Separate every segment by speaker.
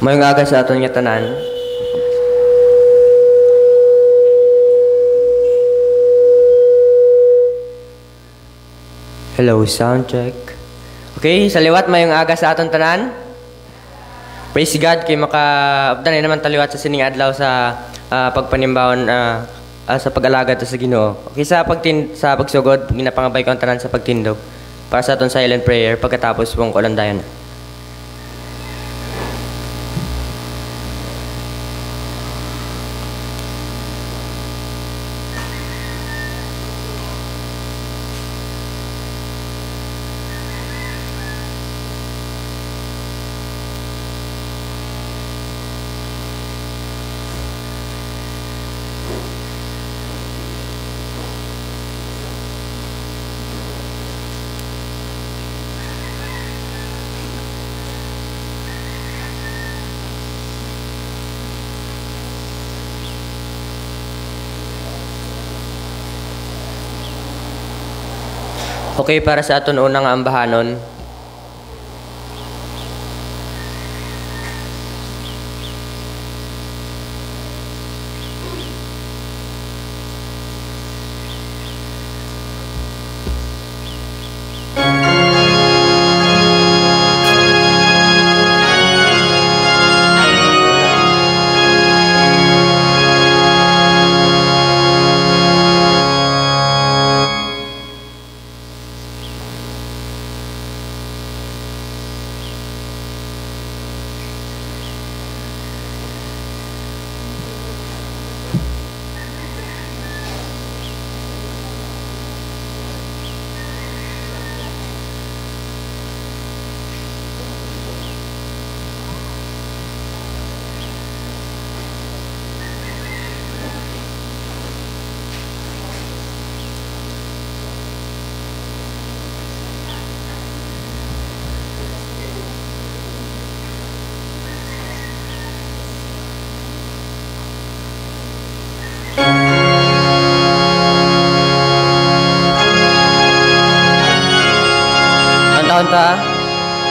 Speaker 1: Mayong aga sa aton nga tanan. Hello, sound check. Okay, sa liwat mayong aga sa aton tanan. Praise God kay makaabdan naman taliwat sa sining adlaw sa pagpanimbawon sa pag-alaga sa Ginoo. Okay, sa pagsugod ginapangabay ko ang tanan sa pagtindog para sa aton silent prayer pagkatapos mong kulandayon. Okay, para sa aton unang ambahanon.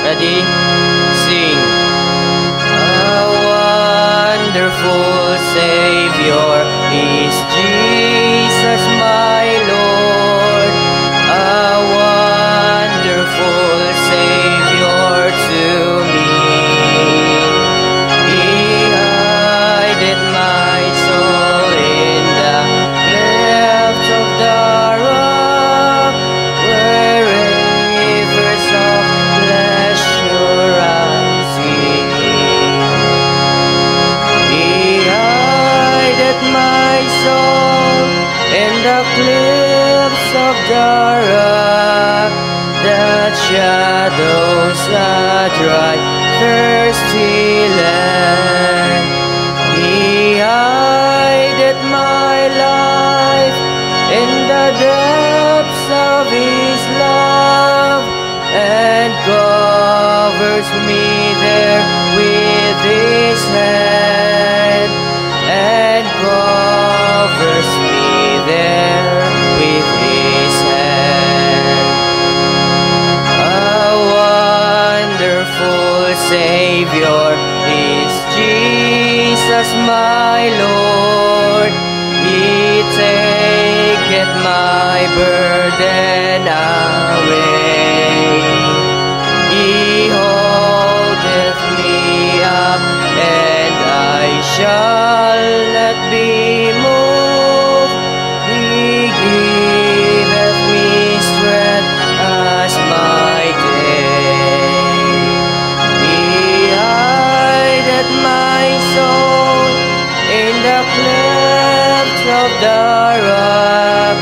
Speaker 1: Ready? Sing. A wonderful Savior is Jesus my Lord. A wonderful Savior to me. He hideth my soul in the cleft of the rock, where rivers of pleasure I see. He hideth my soul in the clefts of the rock, that shadows a dry, thirsty land. He hideth my life in the depths of His love, and covers me there with His hand, and covers me there with His hand. A wonderful Savior is Jesus my Lord. He taketh my burden away. He holdeth me up, and I shall not be moved. He giveth me strength as my day. He hideth my soul in the cleft of the rock,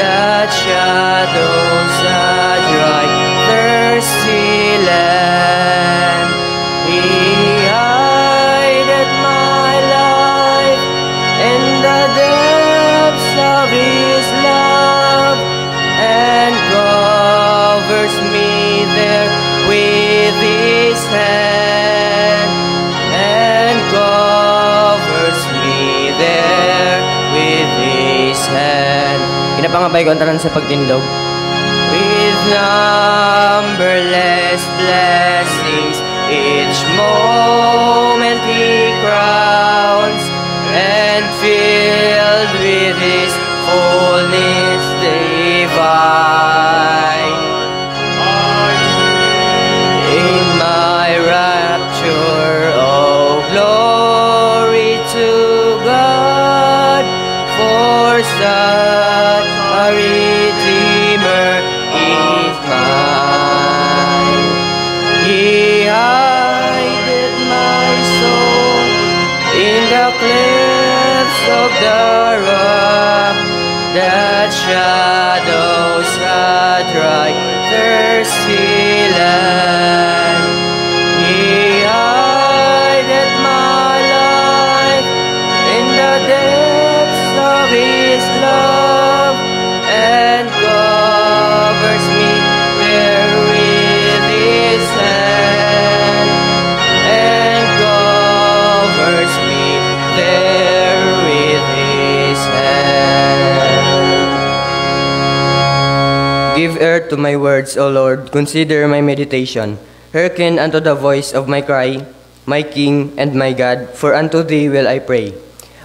Speaker 1: that shadows a dry, thirsty land. He hideth my life in the depths of His love, and covers me there with His hand, and covers me there with His hand. Pinapangabay ko ang tanan sa pagtindog. With numberless blessings Each moment He crowns, and filled with His fullness divine. In my rapture, oh glory to God, for such a Redeemer is mine. He hideth my soul in the clefts of the rock, that shadows a dry, thirsty land. He hideth my life in the depths of His love, and covers me there with His hand, and covers me there with His hand. Give ear to my words, O Lord, consider my meditation. Hearken unto the voice of my cry, my King and my God, for unto Thee will I pray.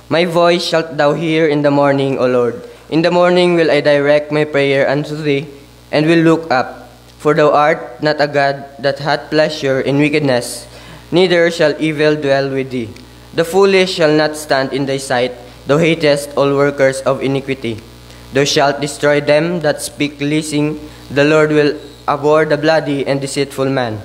Speaker 1: My voice shalt Thou hear in the morning, O Lord. In the morning will I direct my prayer unto Thee, and will look up. For Thou art not a God that hath pleasure in wickedness, neither shall evil dwell with Thee. The foolish shall not stand in Thy sight. Thou hatest all workers of iniquity. Thou shalt destroy them that speak leasing. The Lord will abhor the bloody and deceitful man.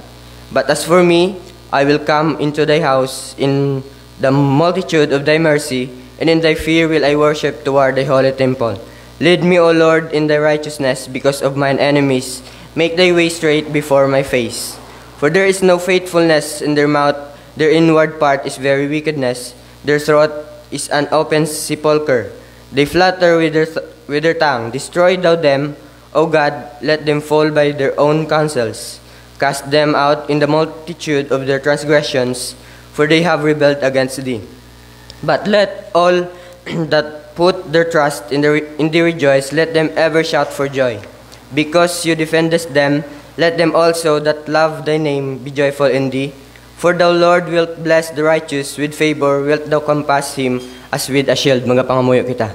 Speaker 1: But as for me, I will come into Thy house in the multitude of Thy mercy, and in Thy fear will I worship toward Thy holy temple. Lead me, O Lord, in Thy righteousness because of mine enemies. Make Thy way straight before my face. For there is no faithfulness in their mouth, their inward part is very wickedness. Their throat is an open sepulchre. They flatter with their tongue. Destroy Thou them, O God, let them fall by their own counsels. Cast them out in the multitude of their transgressions, for they have rebelled against Thee. But let all that put their trust in Thee rejoice, let them ever shout for joy. Because You defendest them, let them also that love Thy name be joyful in Thee. For Thou, Lord, wilt bless the righteous, with favor wilt Thou compass him as with a shield. Mga pangamuyo kita.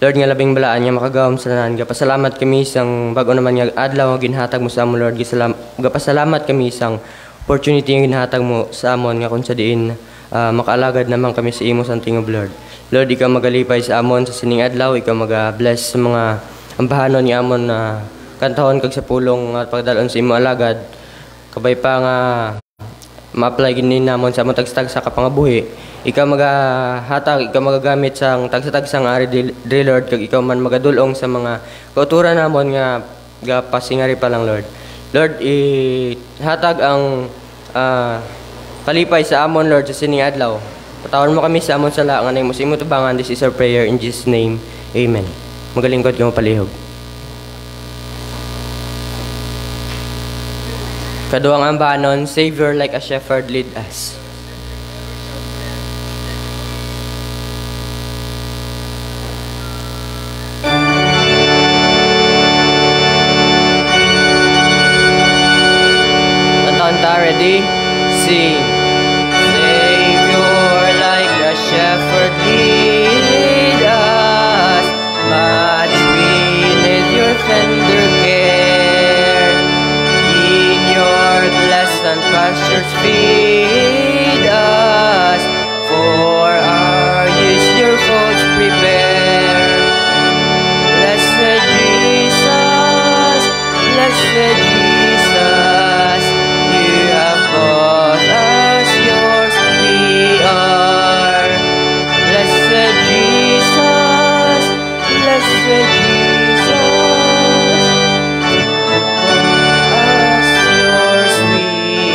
Speaker 1: Lord, nga labing balaan nga makagawam sa tanan. Gapasalamat kami isang bago naman nga adlaw nga ginhatag mo sa amon, Lord. Gapasalamat kami isang opportunity nga ginhatag mo sa amon nga kung sa diin makaalagad naman kami sa imo sa tingog, Lord. Lord, Ikaw magalipay sa amon sa sining adlaw. Ikaw mag-bless sa mga ambahanon nga amon na kantahon kag sa pulong at pagdalon sa imo alagad. Kabay pa nga ma-apply ginin namon sa amon tagstag sa kapangabuhi. Ikaw magahatag, Ikaw magagamit sang tagsang ari diri, Lord, kag Ikaw man magadulong sa mga kauturan namon nga gapasingari pa lang, Lord. Lord, ihatag ang palipay sa amon, Lord, sa sining adlaw. Patawon mo kami sa amon sala nga nimo sa imo tubangan. This is our prayer in Jesus' name. Amen. Magalingkod ka mo palihog. Kaduang ambanon, Savior like a shepherd lead us. Ready? Sing. Savior, like a shepherd, lead us. Much we need Your tender care. In Your pleasant pastures feed us. For our use Your folds prepare. Blessed Jesus, blessed Jesus, You have bought us, Yours we are. Blessed Jesus, blessed Jesus, us, Yours we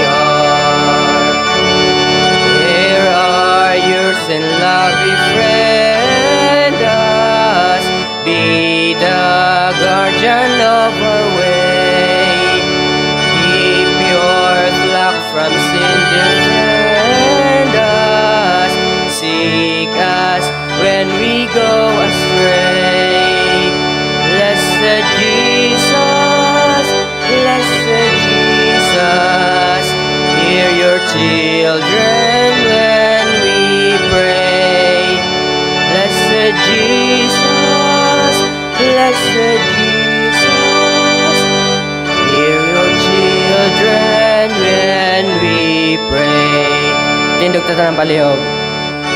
Speaker 1: are. Here are Yours and love befriend us. Be the guardian of our way. From sin defend us, seek us when we go astray. Blessed Jesus, Hear your children when we pray. Blessed Jesus, blessed Jesus. Hear your children when we pray. Tindog ta ng palihog.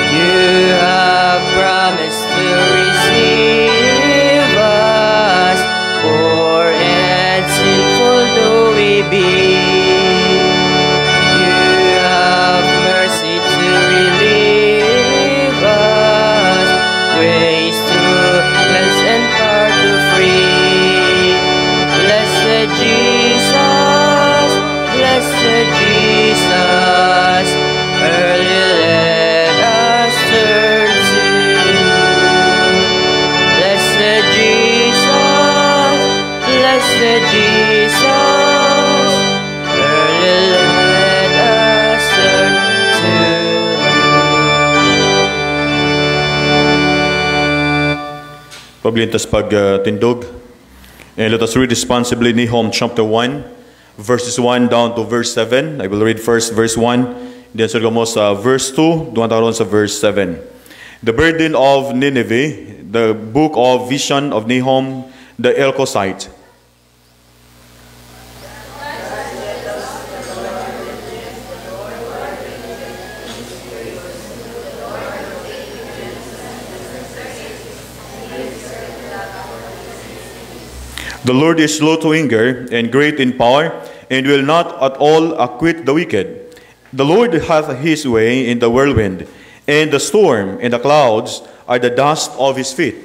Speaker 1: You have promised to receive us, poor and sinful though we be. You have mercy to relieve us, grace to cleanse and power to free. Blessed Jesus, blessed Jesus, early let us turn to you. Blessed Jesus, blessed Jesus, early let us turn to you.
Speaker 2: Paglintas pagtindog. And let us read responsibly Nahum chapter 1, verses 1 down to verse 7. I will read first verse 1, then surga mo sa verse 2, duwan taron sa verse 7. The burden of Nineveh, the book of vision of Nahum the Elkoshite. The Lord is slow to anger and great in power, and will not at all acquit the wicked. The Lord hath his way in the whirlwind, and the storm and the clouds are the dust of his feet.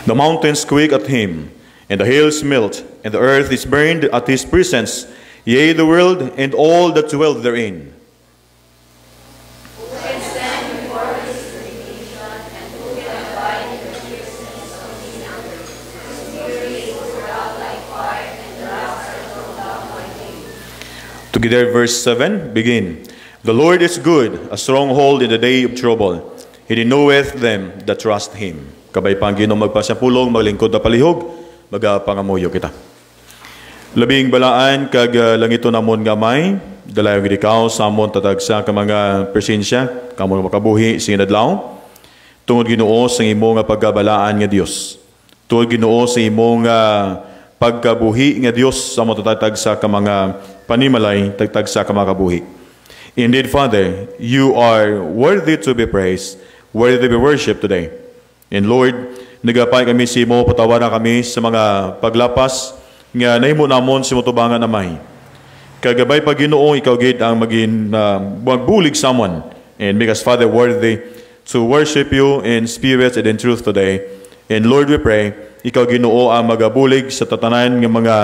Speaker 2: The mountains quake at him, and the hills melt, and the earth is burned at his presence, yea, the world and all that dwell therein. Together, verse 7, begin. The Lord is good, a stronghold in the day of trouble. He knoweth them that trust Him. Kabay pang Ginoo magpasapulong, maglingkod na palihog, magapangamuyo kita. Labing balaan kag langito namon gamay, dalayo gid ikaw sa amon tatagsa ka mga presensya, kamo makabuhi sing adlaw. Tungod Ginoo sa imong pagkabalaan nga Dios. Tungod Ginoo sa imong pagkabuhi nga Dios sa amon tatagsa ka mga panimalay, tagtagsa ka mga kabuhi. Indeed, Father, you are worthy to be praised, worthy to be worshipped today. And Lord, nagapay kami sa imo, patawaran kami sa mga paglapas nga nahimo namon sa motubangan amay. Kagabay pa Ginoo, ikaw gid ang maging magbulig sa amon, and make us, Father, worthy to worship you in spirit and in truth today. And Lord, we pray, ikaw Ginoo ang magabulig sa tatanan ng mga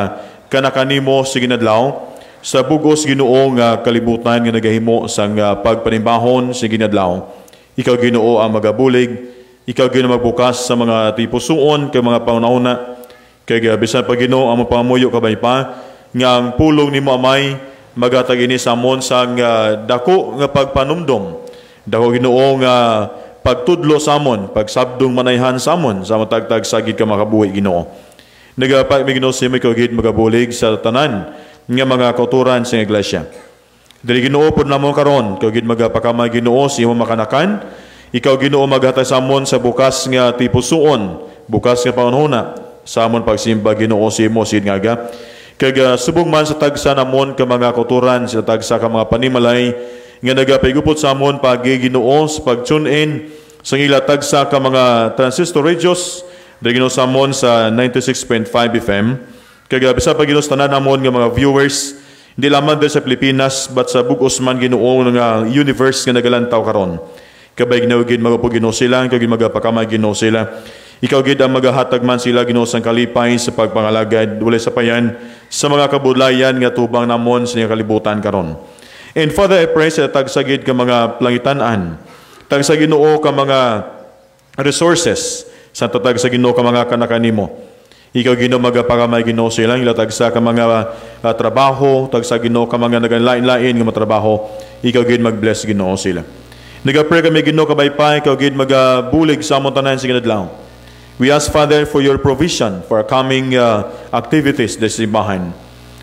Speaker 2: kanakanimo sa ginadlaw, sa bugos Ginoo nga kalibutan nga nagahimo sang pagpanimbahon sa ginadlaw. Ikaw Ginoo ang magabulig, ikaw Ginoo magbukas sa mga tipusuon kay mga pangunahuna. Kay bisan pa Ginoo ang mapamuyo kabay pa nga ang pulong nimo amay magatag ini sa amon sang dako nga pagpanumdom. Dako Ginoo nga pagtudlo sa amon, pagsabdong manayhan sa amon sa matagtag sagid ka makabuhi Ginoo. Nagapay mi Ginoo sa ikaw gid magabulig sa tanan nga mga kauturan sa iglesia. Dili Ginoo pod namon karon, ikaw gid magapakamay Ginoo sa imong makanakan. Ikaw Ginoo maghatag sa amon sa bukas nga tipusuon, bukas nga panghuna sa amon pagsimba Ginoo sa imo sid nga kag subong man sa tagsa namon ka mga kauturan sa tagsa ka mga panimalay nga nagapayggupot sa amon pagi Ginoo sa pag-tune in sa ila tagsa ka mga transistor radios dili Ginoo sa amon sa 96.5 FM. Kag bisan pa Ginoo tanan namon nga mga viewers hindi lamang din sa Pilipinas but sa bugos man Ginoo nga universe nga nagalantaw karon. Kabay Ginoo gid magapo Ginoo sila, kag magapakamay Ginoo sila. Ikaw gid ang magahatag man sila Ginoo sang kalipay sa pagpangalagad wala sa payan sa mga kabudlayan nga tubang namon sa kalibutan karon. And Father, I pray sa tagsagid ka mga plangitan-an, tagsa Ginoo ka mga resources sa tatag sa Ginoo ka mga kanakanimo. Ikaw Ginoo magapakamay Ginoo sila, ilatag sa ka mga trabaho, tagsa Ginoo ka mga nagalain-lain nga matrabaho. Ikaw gid mag-bless Ginoo sila. Nagapray kami Ginoo kabaypay ikaw gid magabulig sa among tanan sa kinadlaw. We ask Father for your provision for our coming activities this simbahan.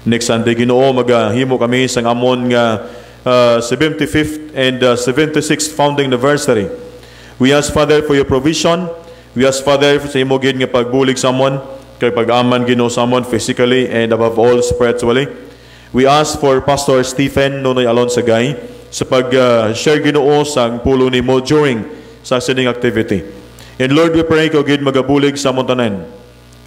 Speaker 2: Next Sunday Ginoo maghimo kami sa amon nga 75th and 76th founding anniversary. We ask Father for your provision. We ask Father sa imo gid nga pagbulig sa amon kay pag-aman Ginoo sa amon physically and above all spiritually. We ask for Pastor Stephen Nonoy Alonsagay sa pag-share Ginoo sa pulo nimo during sa sining activity. And Lord, we pray ikaw gid magabulig sa amon tanan.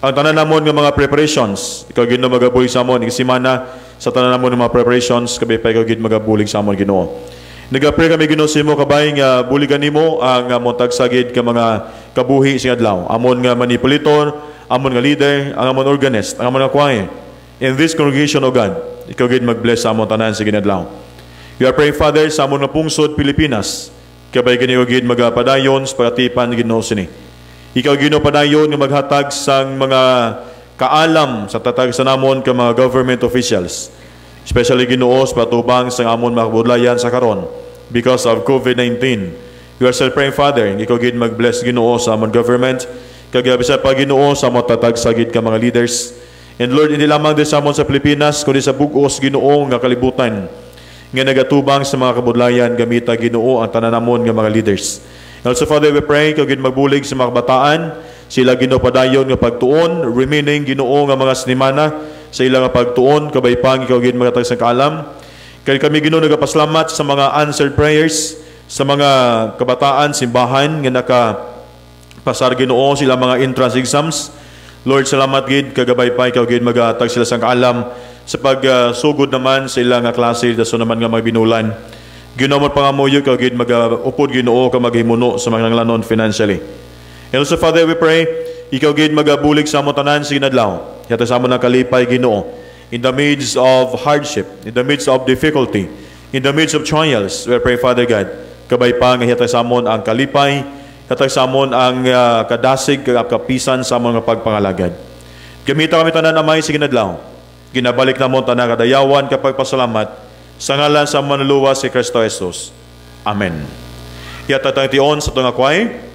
Speaker 2: Ang tanan namon nga mga preparations, ikaw gid magabulig sa amon semana sa tanan namon nga mga preparations kabay pa ikaw gid magabulig sa amon Ginoo. Nagapray kami Ginoo sa imo kabay nga buligan nimo ang amon tagsagid ka mga kabuhi sa adlaw. Amon nga manipulator, amon nga leader, ang amon organist, ang amon nga choir. In this congregation, O God, ikaw gid mag-bless sa amon tanan sa ginadlaw. We are praying, Father, sa amon nga pungsod Pilipinas, kabay kini gid magapadayon sa pagatipan Ginoo sini. Ikaw Ginoo padayon nga maghatag sang mga kaalam sa tatag sa namon ka mga government officials. Especially Ginoo sa patubang sa amon mga kabudlayan sa karon because of COVID-19. We are still praying, Father, ikaw gid mag-bless Ginoo sa amon government, kag bisan pa Ginoo sa amon tatag sa gid ka mga leaders. And Lord, hindi lamang din sa amon sa Pilipinas, kundi sa bug-os Ginoo nga kalibutan nga nagatubang sa mga kabudlayan gamita Ginoo ang tanan namon nga mga leaders. And also Father, we pray ikaw gid magbulig sa mga kabataan, sila Ginoo padayon nga pagtuon, remaining Ginoo nga mga sinimana sa ilang nga pagtuon, kabay pang ikaw gid magatag sa kaalam. Kay kami Ginoo nagapasalamat sa mga answered prayers sa mga kabataan simbahan nga nakapasar Ginoo sila mga entrance exams. Lord, salamat gid kagabay pa ikaw gid magatag sila sang kaalam sa pagsugod naman sa ilang nga klase daso naman nga magbinulan. Ginoo mo pangamuyo ikaw gid upod Ginoo ka maghimuno sa mga nanglanon financially. And also Father, we pray ikaw gid magabulig sa among tanan sa ginadlaw. Yata sa amon nga kalipay Ginoo in the midst of hardship, in the midst of difficulty, in the midst of trials. We pray, Father God, kabay pa nga yata sa amon ang kalipay, yata sa amon ang kadasig kapisan sa amon nga pagpangalagad. Gamita kami tanan amay sa ginadlaw. Ginabalik namon tanan kadayawan kapag pasalamat sa ngalan sa manluwas si Kristo Jesus. Amen. Yata tayong tion sa itong choir.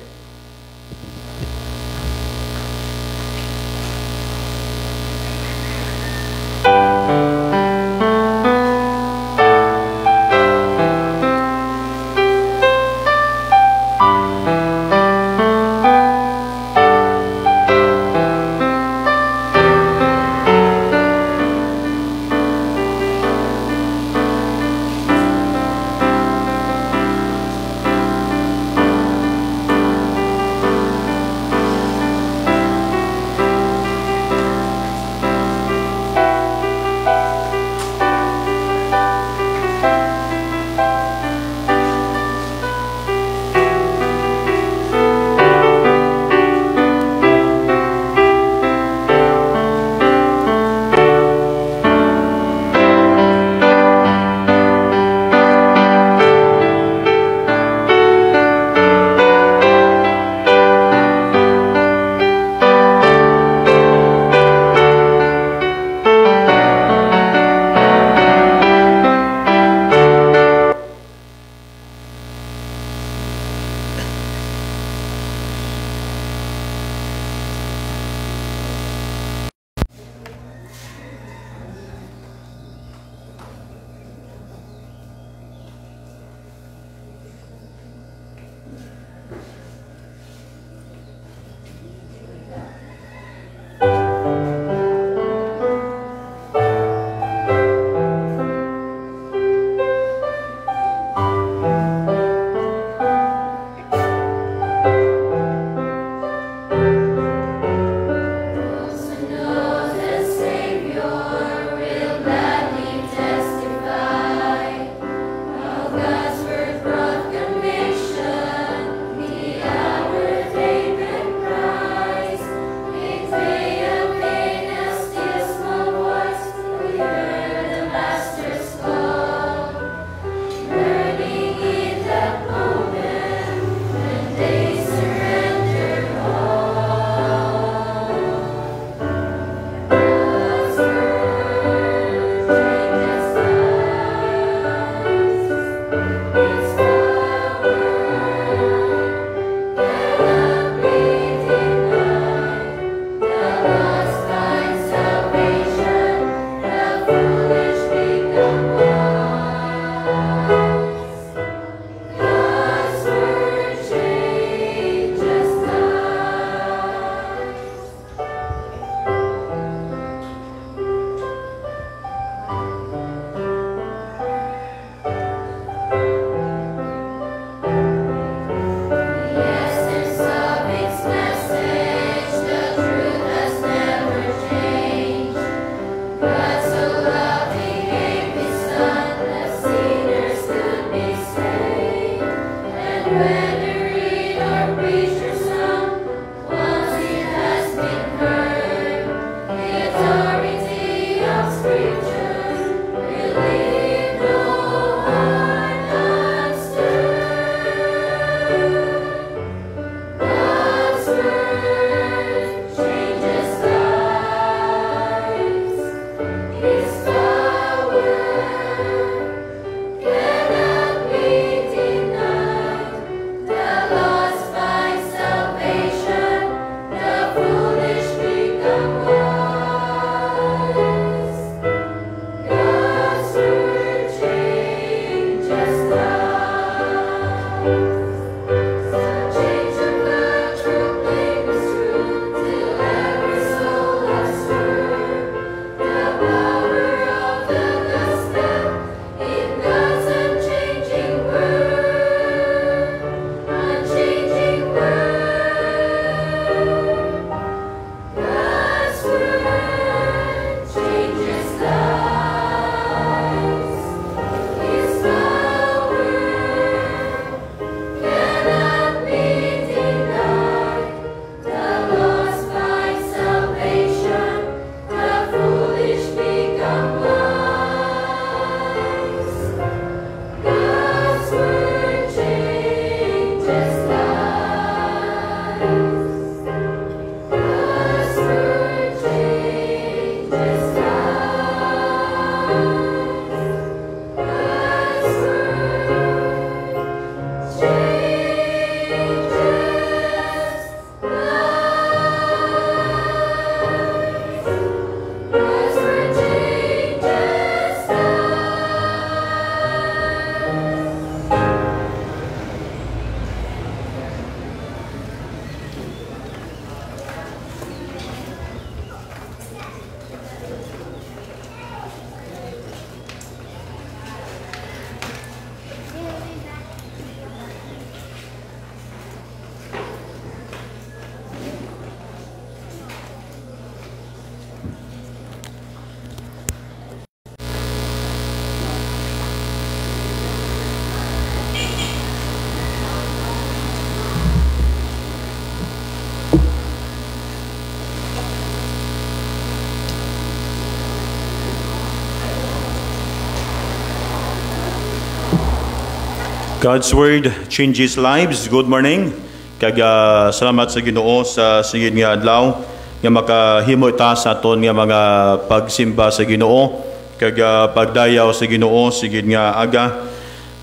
Speaker 2: God's Word changes lives. Good morning. Kag salamat sa Ginoo sa sigid nga adlaw nga makahimo ta sa aton nga mga pagsimba sa Ginoo kag pagdayaw sa Ginoo sigid nga aga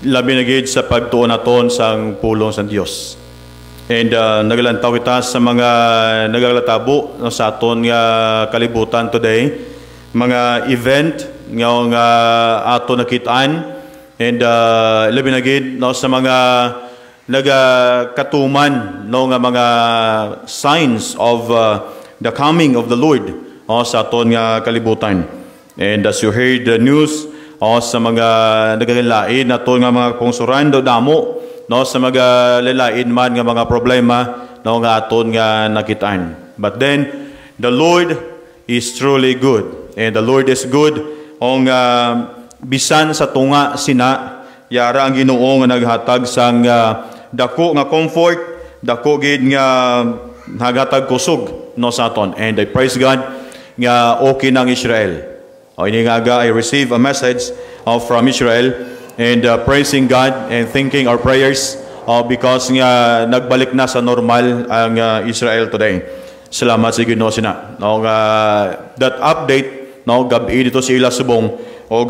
Speaker 2: labi na gid sa pagtuon naton sang pulong sa Dios. And nagalantaw kita sa mga nagalatabo sa aton nga kalibutan today, mga event nga aton nakitaan. And labi na gid no, sa mga nagakatuman no, nga mga signs of the coming of the Lord sa aton nga kalibutan. And as you heard the news sa mga nagalain naton nga mga pungsuran do damo no, sa mga lalain man nga mga problema no, nga aton nga nakitaan. But then the Lord is truly good, and the Lord is good ong bisan sa tunga sina yara ang Ginoo nga naghatag sang dako nga comfort, dako gid nga naghatag kusog no sa aton. And I praise God nga okay nang Israel. Ini nga I receive a message from Israel, and praising God and thanking our prayers because nga nagbalik na sa normal ang Israel today. Salamat sa Ginoo sina. No, that update no, gabi dito sa ila subong o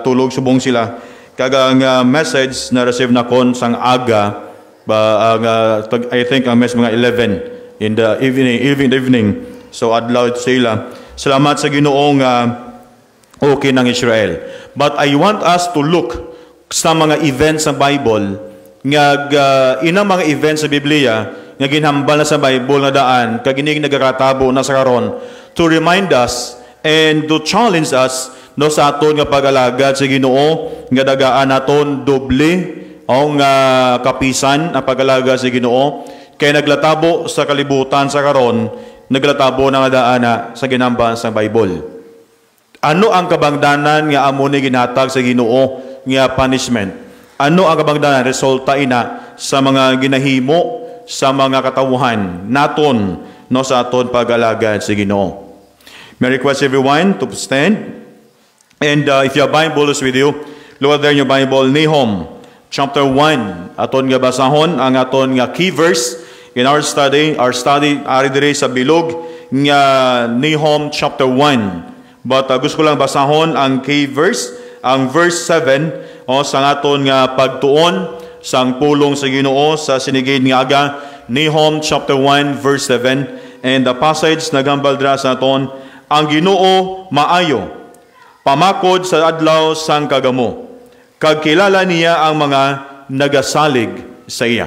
Speaker 2: tulog subong sila kag ang message na receive na kon sang aga I think ang mga 11 in the evening so adlaw sila. Salamat sa Ginoo nga okay ng Israel. But I want us to look sa mga events sa Bible nga inang mga events sa Biblia nga ginhambal na sa Bible nga daan kag ining nagaratabo na sa karon to remind us and to challenge us no sa aton nga pag-alagad sa Ginoo nga dagaan naton doble o nga kapisan ang pag-alagad sa Ginoo kay naglatabo sa kalibutan sa karon, naglatabo na nga daana sa ginambahan sa Bible. Ano ang kabangdanan nga amo ni ginhatag sa Ginoo nga punishment? Ano ang kabangdanan resulta ina sa mga ginahimo sa mga katawuhan naton no sa aton pag-alagad sa Ginoo? May request everyone to stand. And if you have Bibles with you, look there in your Bible, Nahum chapter 1. Aton nga basahon ang aton nga key verse in our study ari diri sa bilog nga Nahum chapter 1. But gusto ko lang basahon ang key verse, ang verse 7 sa aton nga pagtuon sang pulong sa Ginoo sa sinigid nga aga. Nahum chapter 1 verse 7, and the passage nagambal dira sa aton, ang Ginoo maayo pamakod sa adlaw sang kagamo, kag kilala niya ang mga nagasalig sa iya.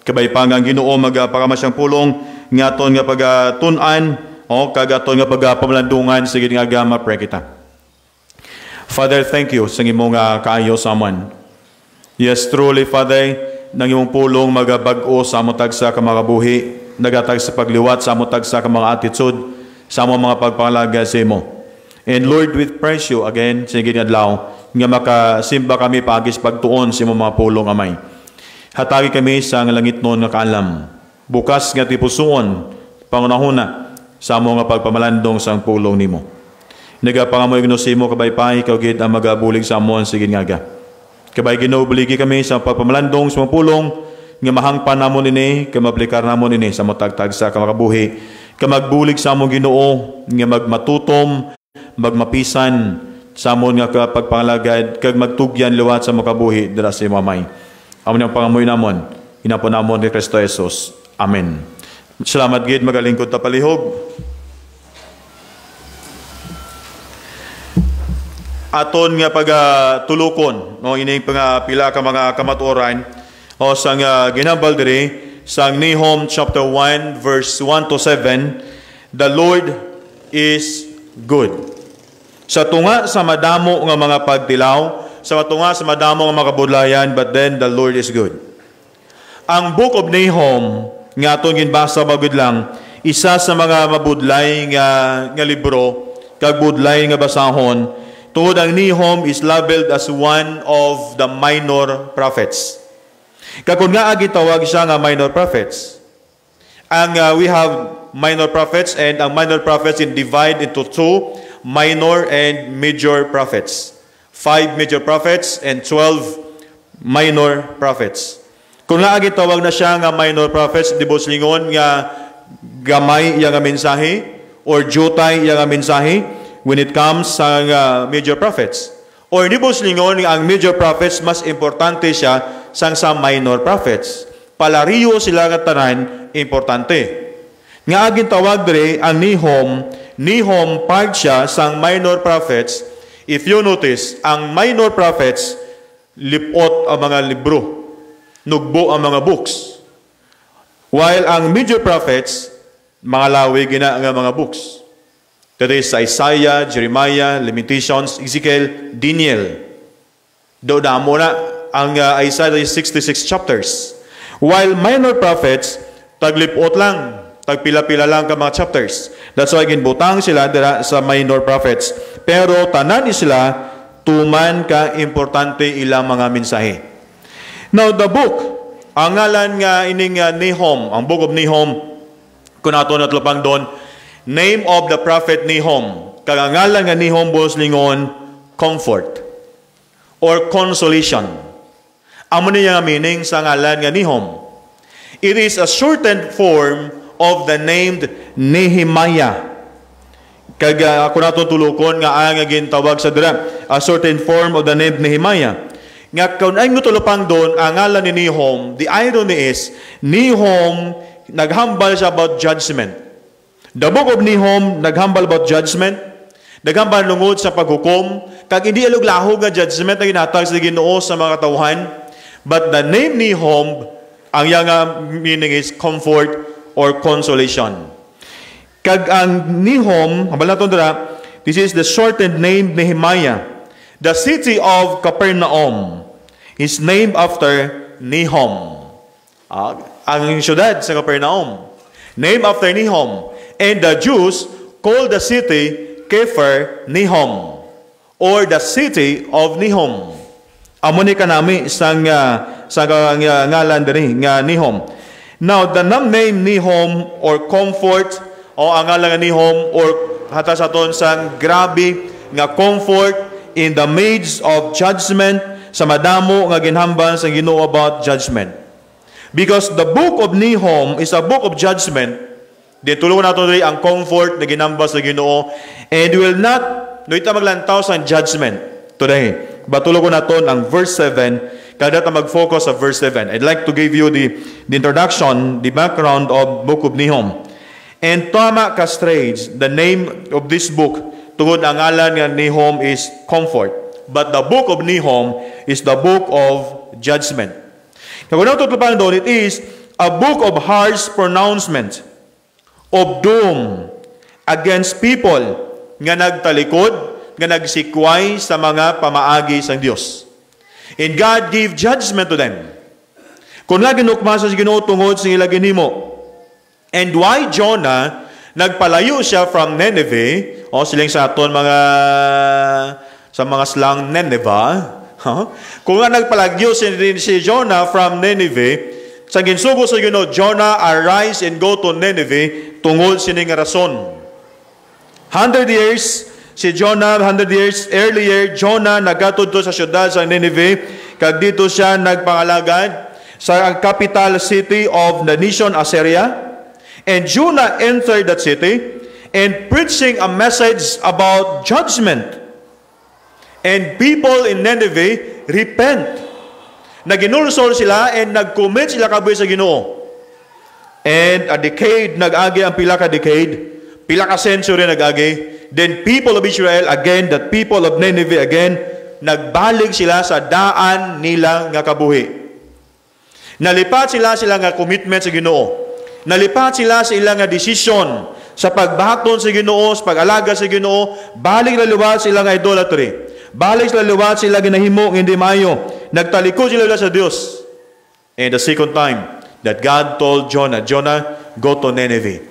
Speaker 2: Kabay pa ang Ginoo magpakamasyang pulong nga aton nga pagtun-an kag aton nga pagpamalandungan sa gid nga agama pre kita. Father, thank you sa imong kaayo sa amon. Yes, truly Father, nang imong pulong magabag-o sa among tagsa ka mga buhi, nagatag sa pagliwat sa among tagsa ka mga attitude, sa among mga pagpangalaga sa imo. And Lord, we praise you again sa ginadlaw nga makasimba kami pagis pagtuon sa imong mga pulong amay. Hatagi kami sa langit noon nga kaalam. Bukas nga tipusuon pangunahuna sa among nga pagpamalandong sang pulong nimo. Nagapangamoy gnosimo kabay pa ikaw gid ang magabulig sa amon sige ngaga. Kabay Ginoo buligi kami sa pagpamalandong sa mga pulong nga mahangpan namon ini, kamaplikar namon ini sa matagtag sa kamakabuhi. Kamagbulig sa among Ginoo nga magmatutom magmapisan sa amon nga pagpangalagad kag magtugyan liwat sa makabuhi dira sa mamay. Amon ang pangamoy namon, hinapon namon ni Kristo Jesus. Amen. Salamat gid magalingkod ta palihog. Aton nga pagatulukon no ining pila ka mga kamatuoran sang ginambal diri sang Nahum chapter 1 verse 1 to 7. The Lord is good. Sa tunga sa madamo nga mga pagtilaw, sa tunga sa madamo nga mga kabudlayan, but then the Lord is good. Ang Book of Nahum nga aton ginbasa bagud lang, isa sa mga mabudlay nga libro kag budlay nga basahon. Tungod ang Nahum is labeled as one of the minor prophets. Kag kun nga gitawag siya nga minor prophets. We have minor prophets, and ang minor prophets is divided into two, minor and major prophets. 5 major prophets and 12 minor prophets. Kung naagi tawag na siya nga minor prophets, di bos lingon nga gamay iya nga mensahe or jutay iya nga mensahe when it comes sa major prophets. Or di bos lingon nga ang major prophets mas importante siya sang sa minor prophets. Palariyo sila nga tanan importante. Nga aging tawag dire ang Nahum part siya sang minor prophets. If you notice, ang minor prophets lipot ang mga libro, nugbo ang mga books. While ang major prophets, mga lawi gina ang mga books. That is Isaiah, Jeremiah, Lamentations, Ezekiel, Daniel. Do na mo na ang Isaiah 66 chapters. While minor prophets, taglipot lang, tagpila-pila lang ka mga chapters. That's why ginbutang sila dira sa minor prophets. Pero tanan sila tuman ka importante ilang mga mensahe. Now the book, ang ngalan nga ining Nahum, ang book of Nahum, kung nato natlupang doon, name of the prophet Nahum. Kagangalan nga Nahum bos lingon, comfort or consolation. Amo niya nga meaning sa ngalan nga Nahum. It is a shortened form of the named Nehemiah. Kag ako nato tulukon nga ang gintawag sa dira, a certain form of the name Nehemiah. Nga kung ay mutulupang doon ang ngalan ni Nahum, the irony is Nahum naghambal siya about judgment. The book of Nahum naghambal about judgment, naghambal lungod sa paghukom, kag hindi alog-lahog nga judgment na ginatag sa Ginoo sa mga tawhan. But the name Nahum, ang yang meaning is comfort or consolation. Kag ang Nahum, habal naton dira, this is the shortened name Nehemiah. The city of Capernaum is named after Nahum. Ang syudad sa Capernaum, named after Nahum. And the Jews called the city Kepher Nahum, or the city of Nahum. Amo ni kanami sa ngalan diri nga Nahum. Now, the name Nahum or comfort o ang ngalan ni Nahum or hata sa aton sang grabe nga comfort in the midst of judgment sa madamo nga ginhambal sa Ginoo about judgment. Because the book of Nahum is a book of judgment, di tulungan nato diri ang comfort na ginhambal sa Ginoo, and will not nuita maglantaw sa judgment today. But tulungan naton ang verse 7. Kada ta mag-focus sa verse 7. I'd like to give you the introduction, the background of book of Nahum. And tama ka straight, the name of this book, tungod ang ngalan nga Nahum is comfort. But the book of Nahum is the book of judgment. Kung ano tutupang doon, it is a book of harsh pronouncement, of doom against people nga nagtalikod, nga nagsikway sa mga pamaagi sa Dios. And God gave judgment to them. Kung nga ginukmasa sa Ginoo tungod sa ilang ginhimo. And why Jonah nagpalayo siya from Nineveh, o siling sa aton sa mga slang Nineveh, kung nga nagpalagyo si Jonah from Nineveh, sa ginsugo sa Ginoo, Jonah, arise and go to Nineveh tungod sining rason. 100 years si Jonah, 100 years earlier, Jonah nagatud sa syudad sa Nineveh, kag dito siya nagpangalagad sa capital city of the nation Assyria. And Jonah entered that city and preaching a message about judgment. And people in Nineveh repent. Naginulsol sila and nag-commit sila kabuhi sa Ginoo. And a decade, nag-agi ang pila ka decade, pila ka century nag-agi. Then people of Israel again, that people of Nineveh again, nagbalik sila sa daan nila nga kabuhi. Nalipat sila nga commitment sa Ginoo. Nalipat sila sa ilang nga decision sa pagbahaton sa Ginoo, sa pag-alaga sa Ginoo. Balik na liwat sila nga idolatry. Balik sila liwat sila ginahimo hindi maayo. Nagtalikod sila sa Dios. And the second time that God told Jonah, go to Nineveh.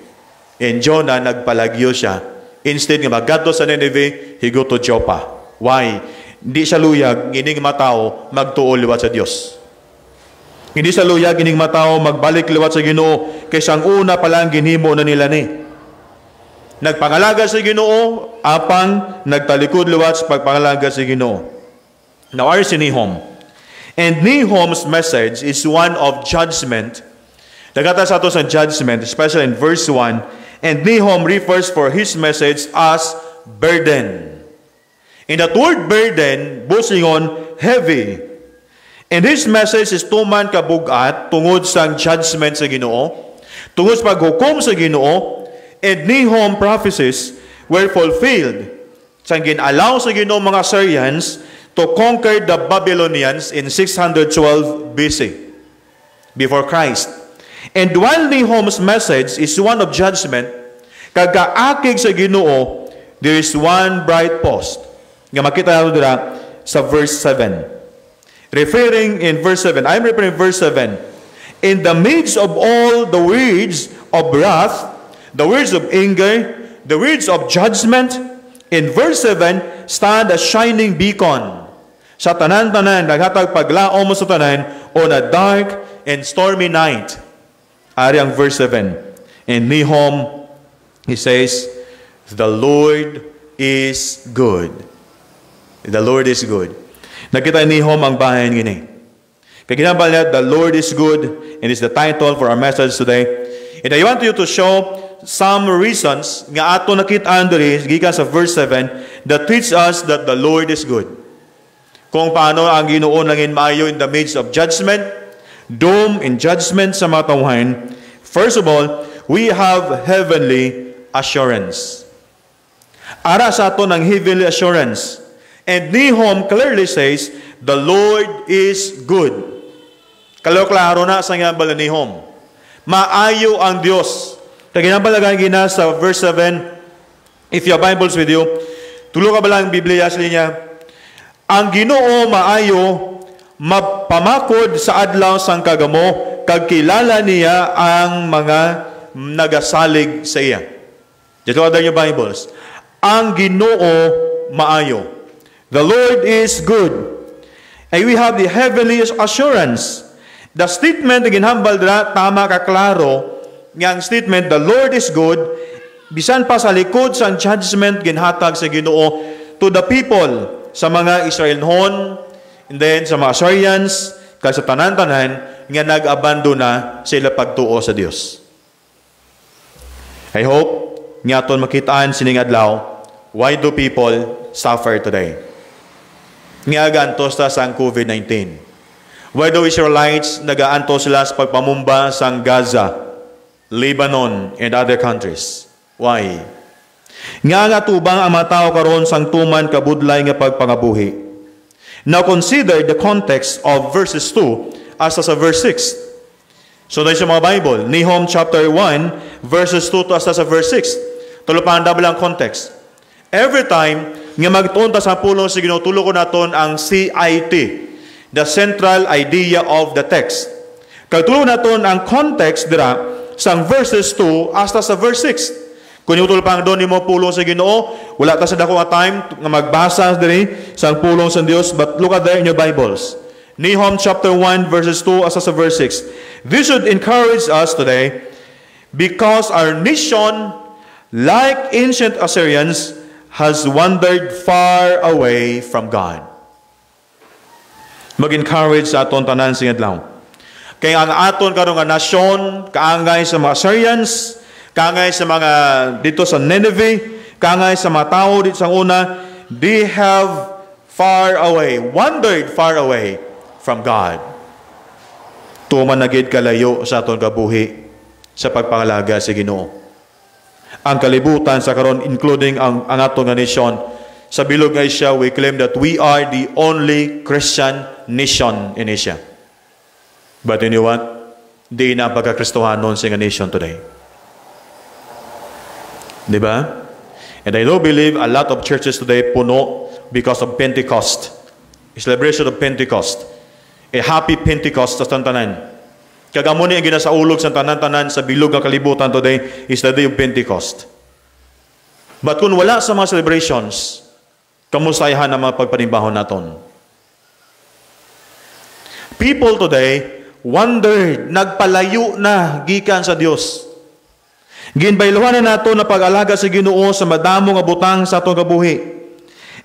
Speaker 2: And Jonah nagpalagyo siya. Instead nga maggadto sa Nineveh, he go to Joppa. Why? Hindi siya luyag, ining matao, magtuol liwat sa Dios. Hindi siya luyag, ining matao, magbalik liwat sa Ginoo, kaysa ang una palang ginhimo na nila ni. Nagpangalaga sa Ginoo, apang nagtalikod liwat sa pagpangalaga sa Ginoo. Now, our si Nahum. And Nahum's message is one of judgment. Nagata sa ato sa judgment, especially in verse 1. And Nahum refers for his message as burden. In that word burden, busingon, heavy. And his message is tuman kabugat tungod sa judgment sa Ginoo, tungod sa paghukom sa Ginoo, and Nahum prophecies were fulfilled. Sang ginalaw sa Ginoo mga Assyrians to conquer the Babylonians in 612 BC, before Christ. And while Nahum's message is one of judgment, kagaakig sa Ginoo, there is one bright post. Nga makita natin dira sa verse 7. Referring in verse 7, I'm referring verse 7. In the midst of all the words of wrath, the words of anger, the words of judgment, in verse 7, stand a shining beacon. Sa tanan-tanan, naghatag paglaom mo sa tanan on a dark and stormy night. Ari ang verse 7. In Nahum, he says, the Lord is good. The Lord is good. Nakita ni Nahum ang bahayan gini. Kaya ginambal niya, the Lord is good, and it's the title for our message today. And I want you to show some reasons nga ato nakitaan diri gikan sa verse 7 that teach us that the Lord is good. Kung paano ang Ginoo nangin maayo in the midst of judgment, doom and judgment sa mga tawhan. First of all, we have heavenly assurance. Ara sa ato ng heavenly assurance. And Nahum clearly says, the Lord is good. Klaro na sa ngambal ni Nahum. Maayo ang Dios. Kaginambalagan gina sa verse 7, if you have Bibles with you, tulo ka ba lang ang Biblia sa linya? Ang Ginoo maayo, mapamakod sa adlaw sang kagamo, kagkilala niya ang mga nagasalig sa iya. Dito ka yung Bibles. Ang Ginoo maayo. The Lord is good. And we have the heavenly assurance. The statement na ginhambal dira, tama kaklaro, ng statement, the Lord is good, bisan pa sa likod sa judgment ginhatag sa Ginoo to the people, sa mga Israelhon, and then sa mga Assyrians, kaya sa tanan-tanan, nga nag-abandona sila pagtuo sa Dios. I hope, nga aton makitaan sining adlaw, why do people suffer today? Nga gantos ta sa COVID-19. Why do Israelites nagaantos sila sa pagpamumba sa Gaza, Lebanon, and other countries? Why? Nga tubang ang mga tao karon sang tuman kabudlay nga pagpangabuhi. Now consider the context of verses 2 as sa verse 6. So dahil sa mga Bible, Nahum chapter 1, verses 2 to as sa verse 6. Tulupan double ang context. Every time nga magtunta sa pulong sa Ginoo, tulo ko naton ang CIT, the central idea of the text. Kagtulo naton ang context dira sang verses 2 hasta sa verse 6. Kung yung tulpang doon ni mo pulong sa Ginoo, wala ta sa dako nga time nga magbasa diri sang pulong sa Dios, but look at there in your Bibles. Nahum chapter 1 verses 2 hasta sa verse 6. This should encourage us today because our nation, like ancient Assyrians, has wandered far away from God. Mag-encourage sa aton tanan sa adlaw. Kaya ang aton karon nga nasyon, kaangay sa mga Assyrians, kaangay sa mga dito sa Nineveh, kaangay sa mga tao dito sa una, they have wandered far away from God. Tuman na gid kalayo sa aton kabuhi sa pagpangalaga sa Ginoo. Ang kalibutan sa karon, including ang aton nga nation, sa bilog nga Asia, we claim that we are the only Christian nation in Asia. But you know what? Di na pagkakristohanon sa nga nation today. Diba? And I do believe a lot of churches today puno because of Pentecost. A celebration of Pentecost. A happy Pentecost sa tantanan. Kagamo ni ang ginasaulog sa tanan-tanan sa bilog nga kalibutan today is the day of Pentecost. But kung wala sa mga celebrations, kamustayahan ang mga pagpanimbahon naton. People today wandered, nagpalayo na gikan sa Dios. Ginbayluhan na nato na pag-alaga sa Ginoo sa madamo nga butang sa atong kabuhi.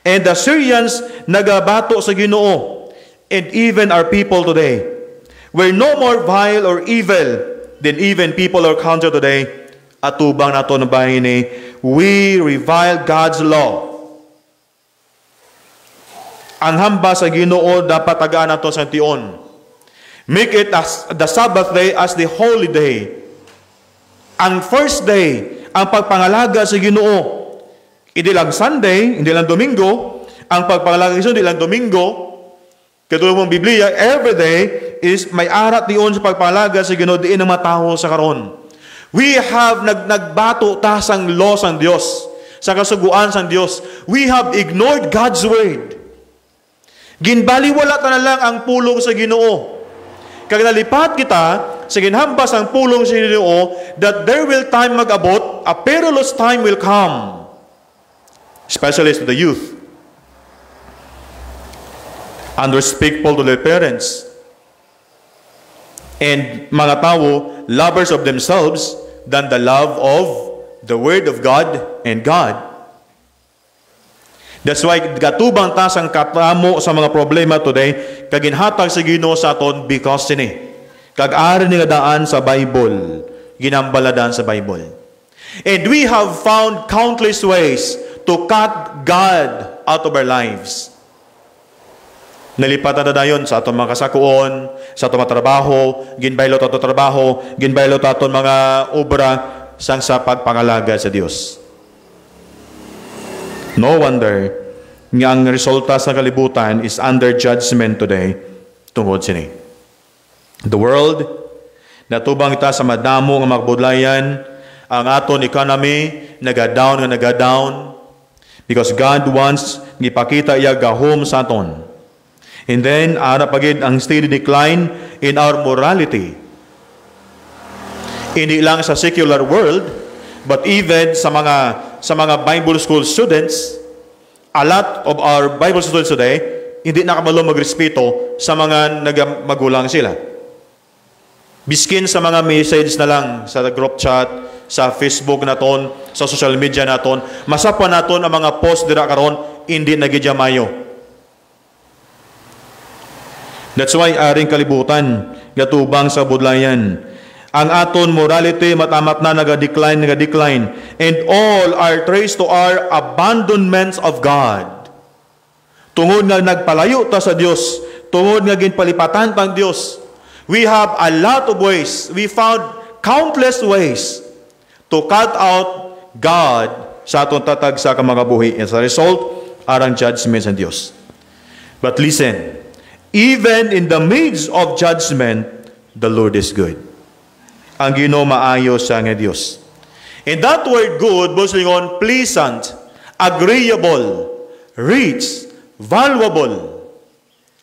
Speaker 2: And the Syrians nagabato sa Ginoo. and even our people today. We're no more vile or evil than even people or culture today. Atubang nato ng bahin ni, we revile God's law. Ang hamba sa Ginoo dapat tagaan nato sa tion. Make it as the Sabbath day as the holy day. Ang first day, ang pagpangalaga sa Ginoo. Hindi lang Sunday, hindi lang Domingo. Ang pagpangalaga sa Ginoo, hindi lang Domingo. Katulad mong Biblia, every day is may arat diyon sa pagpangalaga sa Ginoo diin ang mga tao sa karon. We have nagbato ta sang law sang Dios, sa kasuguan sang Dios. We have ignored God's word. Ginbaliwala ta na lang ang pulong sa Ginoo. Kag nalipat kita sa ginhambas ang pulong sa Ginoo that there will time mag-abot, a perilous time will come. Especially to the youth. Unrespectful to their parents. And mga tao, lovers of themselves than the love of the Word of God and God. That's why gatubang ta sang katamo sa mga problema today, kaginhatag sa Ginoo sa aton because sini. Kag-ari ni daan sa Bible, ginambaladaan sa Bible. And we have found countless ways to cut God out of our lives. Nalipatan na dayon sa atong mga kasakuon, sa atong mga trabaho, ginbaylo tato trabaho, ginbaylo tato mga obra sang sa pagpangalaga sa Dios. No wonder nga ang resulta sa kalibutan is under judgment today tungod sini. The world natubang ita sa madamo nga magbudlayan, ang aton economy naga-down because God wants gipakita iya gahom sa aton. And then, ara pagid ang steady decline in our morality. Hindi lang sa secular world, but even sa mga Bible school students, a lot of our Bible students today, hindi na kamalo magrespeto sa mga magulang sila. Biskin sa mga message na lang sa group chat, sa Facebook naton, sa social media naton, masapa naton ang mga post dira karon, hindi nagidya mayo. That's why aring kalibutan gatubang sa budlayan. Ang aton morality matamat na naga-decline, and all are traced to our abandonments of God. Tungod nga nagpalayo ta sa Dios, tungod nga ginpalipatan tang Dios. We have a lot of ways. We found countless ways to cut out God sa aton tatag sa mga buhi. As a result, arang judgment sa Dios. But listen, even in the midst of judgment, the Lord is good. Ang Ginoo maayo sa nga Dios. And that word good, bossing on, pleasant, agreeable, rich, valuable.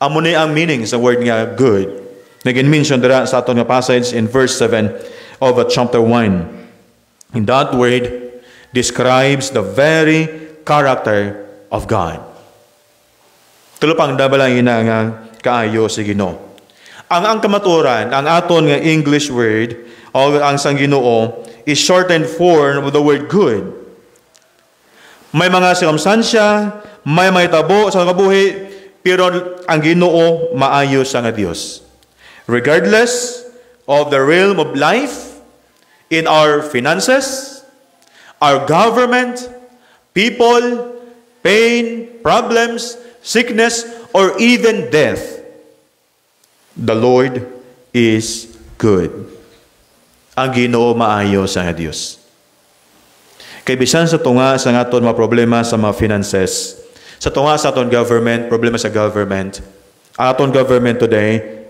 Speaker 2: Amo ni ang meaning sa word nga good. Nagin-mention dira sa aton nga passage in verse 7 of chapter 1. And that word describes the very character of God. Tulupang dabalangin na nga kaayo sa Ginoo. Ang kamaturan, ang aton nga English word o ang sang Ginoo is shortened form of the word good. May mga sirkumstansya, may tabo sa kabuhi, pero ang Ginoo maayo sa nga Dios. Regardless of the realm of life, in our finances, our government, people, pain, problems, sickness, or even death, the Lord is good. Ang Ginoo maayo sa Dios. Kay bisan sa tunga sa aton mga problema sa mga finances, sa tunga sa aton government, problema sa government, aton government today,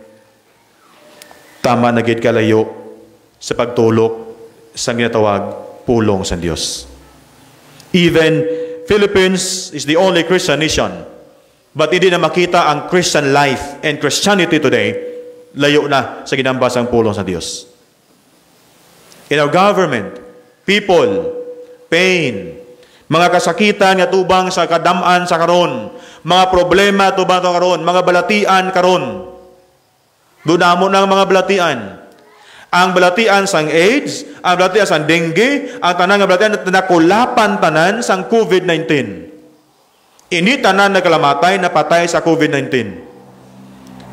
Speaker 2: tama na gid kalayo sa pagtulok sa ginatawag pulong sa Dios. Even Philippines is the only Christian nation. But hindi na makita ang Christian life and Christianity today, layo na sa ginambasang pulong sa Diyos. In our government, people, pain, mga kasakitan nga tubang sa kadamaan sa karon, mga problema tubang sa karon, mga balatian karon. Dunamo ng mga balatian. Ang balatian sang AIDS, ang balatian sang dengue, ang tanang balatian na nakulapan tanan sang COVID-19. Ini tanan nagkalamatay na patay sa COVID-19.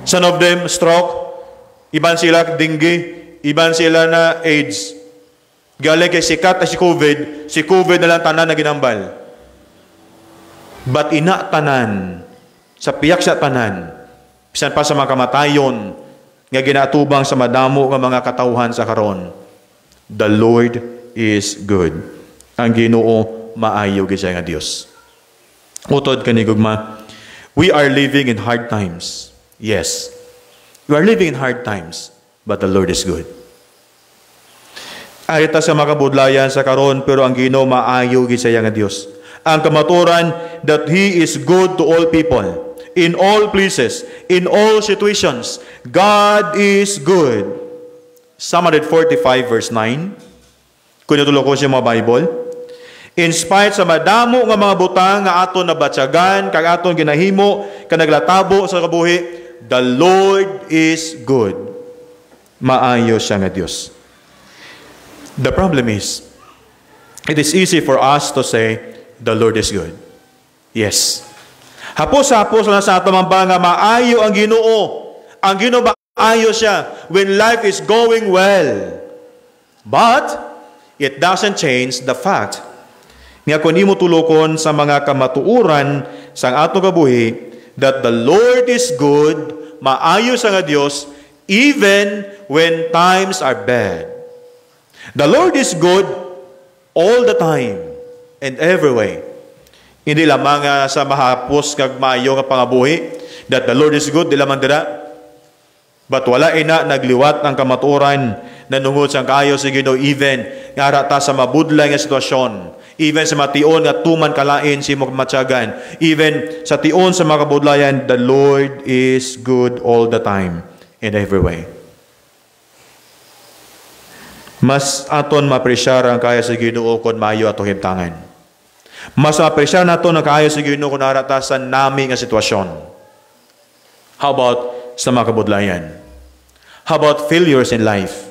Speaker 2: Some of them stroke, iban sila dengue, iban sila na AIDS. Galing kay sikat ay si COVID na lang tanan na ginambal. But ina tanan, sa piyak sa tanan, bisan pa sa mga kamatayon, nga ginatubang sa madamo nga mga katawhan sa karon. The Lord is good. Ang Ginoo maayo gid siya nga Dios. Utod kani gugma, we are living in hard times. Yes. We are living in hard times, but the Lord is good. Arita sa makabudlayan sa karon, pero ang Ginoo maayo gid siya nga Dios. Ang kamaturan that He is good to all people, in all places, in all situations. God is good. Psalm 145 verse 9. Kung natulo ko siya mga Bible. In spite sa madamo nga mga butang nga aton nabatyagan, kag aton ginahimo, kag naglatabo sa kabuhi, the Lord is good. Maayo siya nga Dios. The problem is, it is easy for us to say, the Lord is good. Yes. Hapos-hapos lang sa ato mga nga maayo ang Ginoo. Ang Ginoo maayo siya when life is going well. But, it doesn't change the fact nga kung imo tulokon sa mga kamatuuran sa ato kabuhi that the Lord is good, maayo sa nga Dios, even when times are bad. The Lord is good all the time and every way. Hindi lamang sa mahapos kag maayo nga pangabuhi that the Lord is good, di lamang dira. But wala ina nagliwat ang kamatuoran na nungod sa kaayo sa Ginoo, even nga rata sa mabudlay nga sitwasyon, even sa mation nga tuman kalain si mo matyagan, even sa tion sa mga kabudlayan, the Lord is good all the time in every way. Mas aton mapresyar ang kaya sa Ginoo kon maayo ato himtangan. Mas mapresyar naton ang kaya sa Ginoo kon narata sa nami nga sitwasyon. How about sa mga kabudlayan? How about failures in life?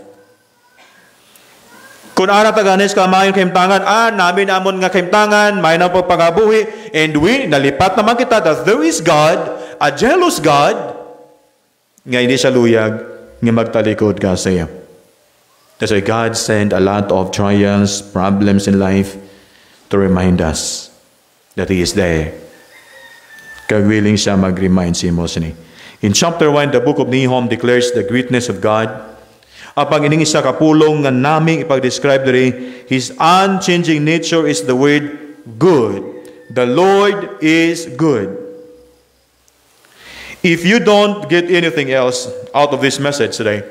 Speaker 2: Kung arata ganis ka maayon kahimtangan, namin amon nga kahimtangan, may na pagpagabuhi, and we nalipat naman kita that there is God, a jealous God, nga hindi siya luyag, nga magtalikod ka sa iyo. That's why God sent a lot of trials, problems in life to remind us that He is there. Kagwiling siya mag-remind si Mosini. In chapter 1, the book of Nahum declares the greatness of God. Apang ining isa kapulong nga naming ipag-describe diri, His unchanging nature is the word good. The Lord is good. If you don't get anything else out of this message today,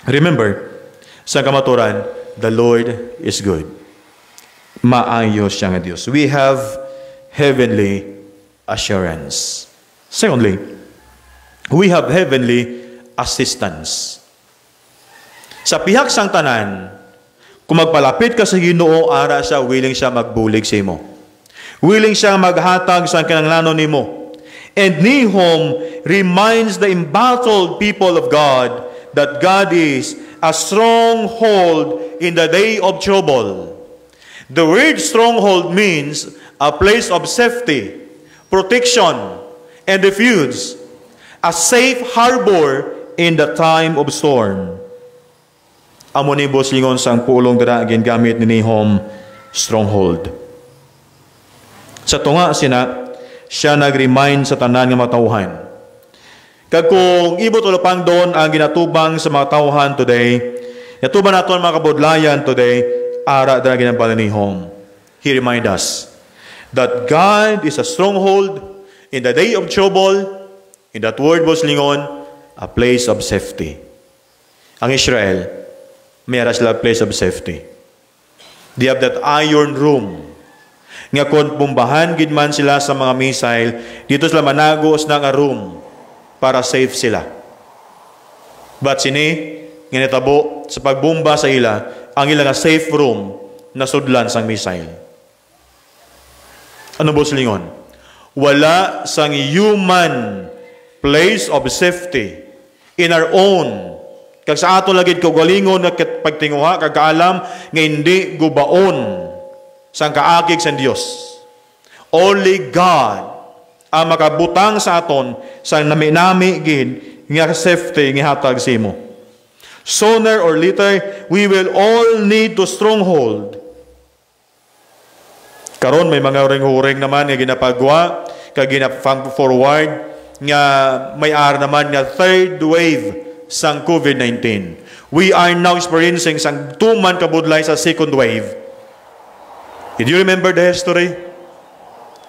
Speaker 2: remember, sa kamaturan, the Lord is good. Maayo siya nga Dios. We have heavenly assurance. Secondly, we have heavenly assistance. Sa pihak sang tanan, kung magpalapit ka sa Ginoo, ara siya, willing siya magbulig sa imo. Willing siya maghatag sa kinahanglanon nimo. And Nahum reminds the embattled people of God that God is a stronghold in the day of trouble. The word stronghold means a place of safety, protection, and refuge, a safe harbor in the time of storm. Amo ni boslingon sang pulong dira gingamit ni Nahum, stronghold. Sa tunga siya nag-remind sa tanan nga matawhan. Kag kung ibo tulapang doon ang ginatubang sa mga tawhan today, natuban naton mga kabudlayan today, ara dira ginambal ni Nahum. He remind us that God is a stronghold in the day of trouble. In that word boslingon, a place of safety. Ang Israel, mayroon sila place of safety. They have that iron room. Nga kung pumbahan gid man sila sa mga missile, dito sila managos na nga room para safe sila. But sini, nginitabo sa pagbomba sa ila, ang ila nga safe room na sudlan sang missile. Ano po silingon? Wala sang human place of safety in our own. Kag sa ato lagid kaugalingon nga pagtinguha kag kaalam nga hindi gubaon sang kaakig sa Dios. Only God ang makabutang sa aton sa nami-nami gid nga safety nga hatag sa imo. Sooner or later, we will all need to stronghold. Karon may mga huring-huring naman nga ginapagwa, kag ginapang-forward nga may ar naman nga third wave sang COVID-19. We are now experiencing sang tuman kabudlay sa second wave. Did you remember the history?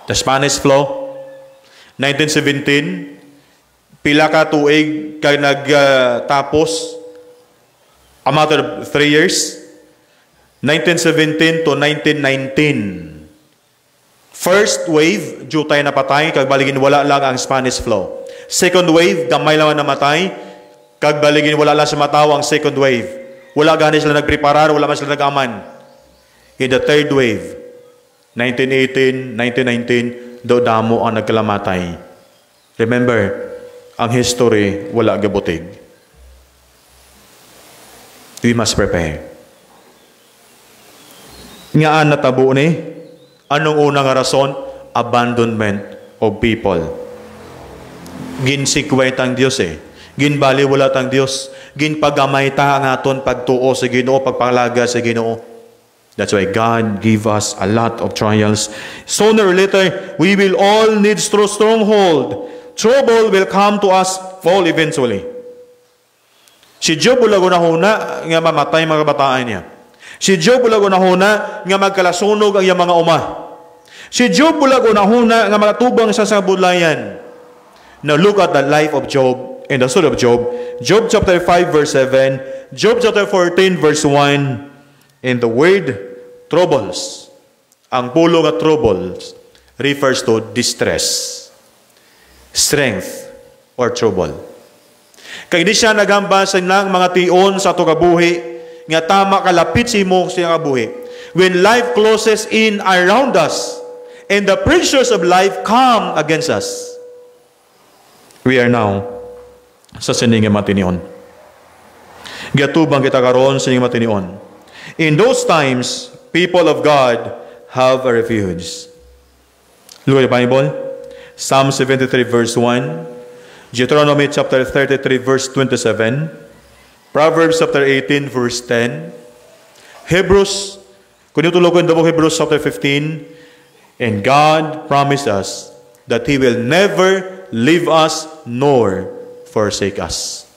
Speaker 2: The Spanish flu? 1917, pila ka tuig kay nagtapos, a matter of 3 years. 1917 to 1919. First wave, jutay na patay, kag baligin wala lang ang Spanish flu. Second wave, gamay lang namatay, kag baligin wala lang sa matawa ang second wave. Wala gani sila nagpreparar, wala man sila nagaman. In the third wave, 1918, 1919, do damo ang nagkalamatay. Remember, ang history wala gabutig. We must prepare. Ngaan natabo ni, anong unang rason? Abandonment of people. Ginsikwet ang Diyos Ginbaliwala ang Diyos. Ginpagamay ta ang aton pagtuo sa Ginoo, pagpalaga sa Ginoo. That's why God give us a lot of trials. Sooner or later, we will all need stronghold. Trouble will come to us fall eventually. Si Job ulag unahuna nga mamatay mga kabataan niya. Si Job ulag unahuna nga magkalasunog ang iyang mga uma. Si Job ulag unahuna nga matubang sa sabulayan. Now look at the life of Job in the story of Job. Job chapter 5 verse 7, Job chapter 14 verse 1. And the word troubles, ang pulong at troubles refers to distress, strength, or trouble. Kaya di siya nagamba sa nang mga tion sa ito kabuhi, nga tama kalapit si mo siya kabuhi. When life closes in around us, and the pressures of life come against us, we are now sa sininga matinion. Gatubang kita karon sa sininga matinion. In those times, people of God have a refuge. Look at the Bible. Psalm 73 verse 1. Deuteronomy chapter 33 verse 27. Proverbs chapter 18 verse 10. Hebrews, kung itulog ko in the book Hebrews chapter 15. And God promised us that He will never leave us nor forsake us.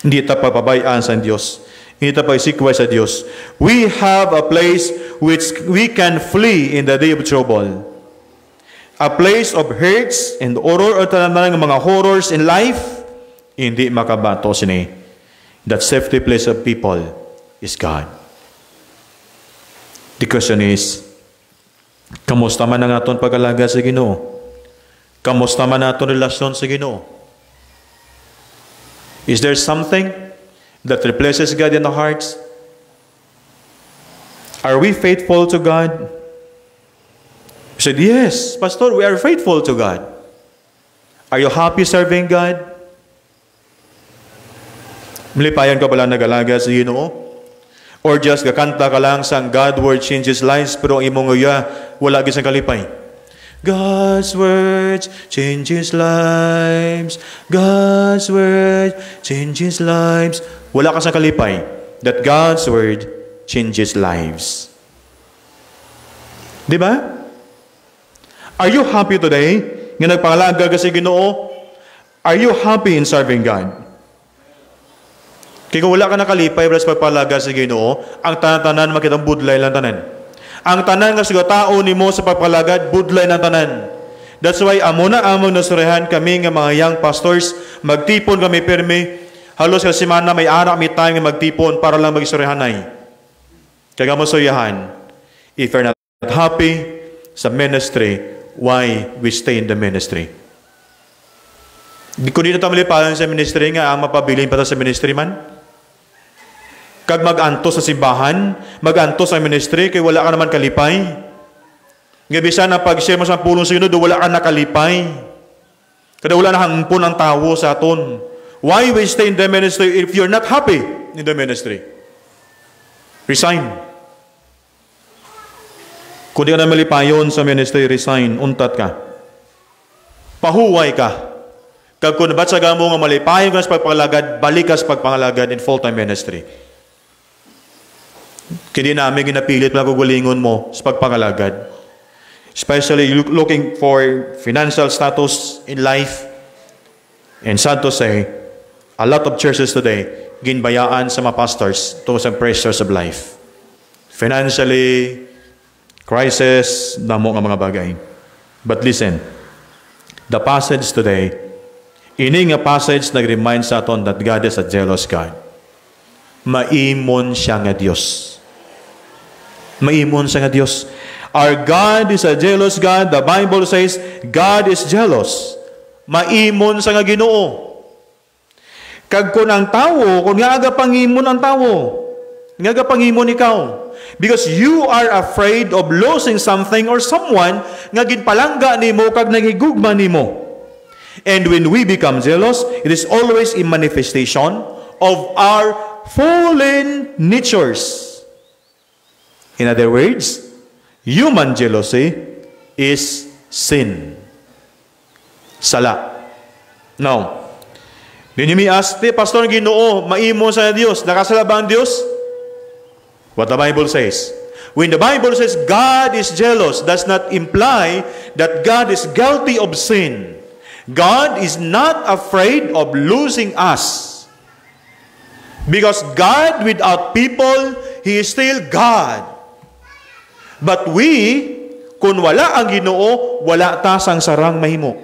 Speaker 2: Hindi tayo papabayaan sa Diyos. Hindi tayo pagsikway sa Diyos. We have a place which we can flee in the day of trouble. A place of hurts and horror o tanan ng mga horrors in life, hindi makabato sini. That safety place of people is God. The question is, kamusta man ang aton pag-alaga sa Ginoo? Kamusta man aton relasyon sa Ginoo? Is there something that replaces God in our hearts? Are we faithful to God? You said, yes, Pastor, we are faithful to God. Are you happy serving God? Malipayan ka pala nag-alaga sa Ginoo? Or just kakanta ka lang sang God word changes lives, pero ang imong uya, wala gisang kalipay. God's word changes lives. God's word changes lives. Wala ka sa kalipay that God's word changes lives. Di ba? Are you happy today nga nagpangalaga ka sa Ginoo? Are you happy in serving God? Kaya kung wala ka nakalipay para sa pagpalaga sa Ginoo, ang tanan-tanan makitang budlay lang tanan. Ang tanan nga sa tao ni mo sa pagpalagad, budlay ng tanan. That's why among nasurehan kami nga mga young pastors, magtipon kami permi, halos sa semana may anak may time nga magtipon para lang mag-isurehanay. Kaya mo suyahan, if you're not happy sa ministry, why we stay in the ministry? Kung di na tayo malipalan sa ministry nga, ang mapabilin pa sa ministry man, kag mag-antos sa simbahan, mag-antos sa ministry, kay wala ka naman kalipay. Ngabisa na pag-share mo sa pulong sa Ginoo, wala ka nakalipay. Kada wala na hangpon ang tawo sa aton. Why we stay in the ministry if you're not happy in the ministry? Resign. Kung di ka na malipayon sa ministry, resign. Untat ka. Pahuway ka. Kag kung nabatsaga mo nga malipayon ka sa pagpangalagad, balik ka sa pagpangalagad in full-time ministry. Kini namin ginapilit na gugulingon mo sa pagpangalagad. Especially looking for financial status in life. And sad to say, a lot of churches today, ginbayaan sa mga pastors to sa pressures of life. Financially, crisis, damo nga mga bagay. But listen, the passage today, ini nga passage nag-remind sa aton that God is a jealous God. Maimon siya nga Diyos. Maimon siya nga Diyos. Our God is a jealous God. The Bible says, God is jealous. Maimon siya nga Ginoo. Kag kun ang tawo, kung nga aga pangimon ang tawo, nga aga pangimon ikaw. Because you are afraid of losing something or someone nga ginpalangga nimo kag nagigugma nimo. And when we become jealous, it is always a manifestation of our fallen natures. In other words, human jealousy is sin. Sala. Now, din mi ask, Pastor Ginoo, maimo sa Dios, nakasala ba ang Dios? What the Bible says. When the Bible says God is jealous, does not imply that God is guilty of sin. God is not afraid of losing us. Because God without people, He is still God. But we, kung wala ang Ginoo, wala ta sang sarang mahimo.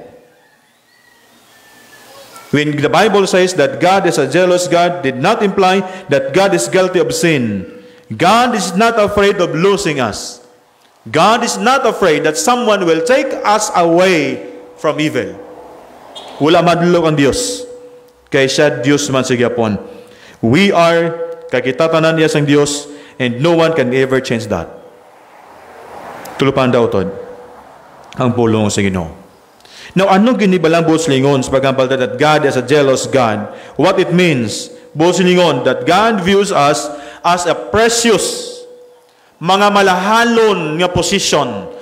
Speaker 2: When the Bible says that God is a jealous God, did not imply that God is guilty of sin. God is not afraid of losing us. God is not afraid that someone will take us away from evil. Wala madulog ang Diyos. Kaya siya Diyos man sa gyapon. We are, kakitatanan niya sang Diyos, and no one can ever change that. Tulupan daw tod ang pulong sa Ginoo. Now, ano ginibalang buslingon sa pagkampal that God is a jealous God? What it means, buslingon, that God views us as a precious, mga malahalon nga position.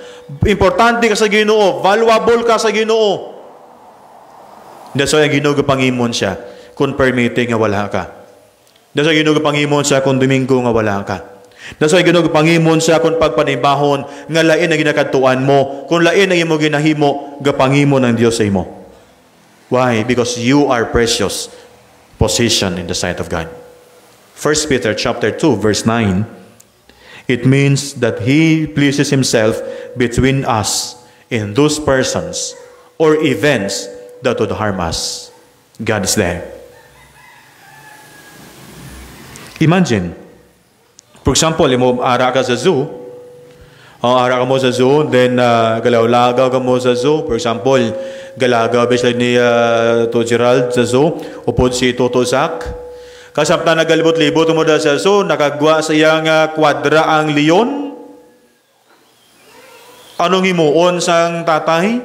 Speaker 2: Importante ka sa Ginoo, valuable ka sa Ginoo. That's why ang Ginoo pangimon siya kung permitting nga wala ka. That's why Ginoo pangimon siya kung Domingo nga wala ka. That's why Ginoo pangimon siya kung pagpanibahon nga lain ang ginakadtuan mo, kung lain ang imo ginahimo, gapangimon ng Dios sa imo. Why? Because you are precious position in the sight of God. 1 Peter chapter 2 verse 9, it means that He pleases Himself between us in those persons or events that would harm us. God is there. Imagine, for example, imo ara ka sa zoo, ara ka mo sa zoo, then galaw-lagaw ka mo sa zoo. For example, galagaw bisla ni to Gerald sa zoo, upod si Toto Zak. Kasapta nagalibot-libot mo da sa zoo, nakagwa sa iyang kwadra ang leon. Anong himuon sang tatay?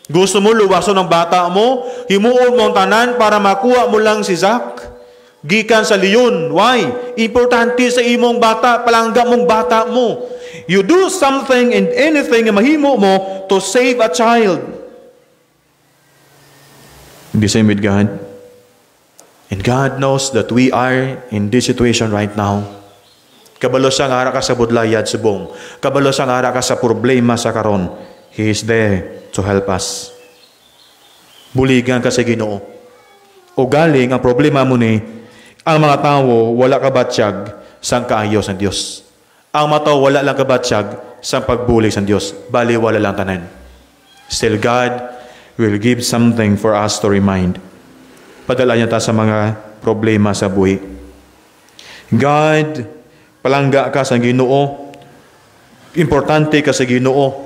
Speaker 2: Gusto mo luwason ng bata mo, himuon mo ang tanan para makuha mo lang si Zach. Gikan sa leon. Why? Importante sa imong bata, palangga mong bata mo. You do something and anything na mahimo mo to save a child. The same with God. And God knows that we are in this situation right now. Kabalo siya nga ara ka sa budlayad subong. Kabalo siya nga ara ka sa problema sa karon. He is there to help us. Buligan ka sa Ginoo. O galing ang problema mo ni, ang mga tao wala kabatsyag sang kaayos ng Diyos. Ang mga tao wala lang kabatsyag sang pagbulig sa Diyos. Bali wala lang tanan. Still God will give something for us to remind. Padala niya ta sa mga problema sa buhi. God, palangga ka sa Ginoo. Importante ka sa Ginoo.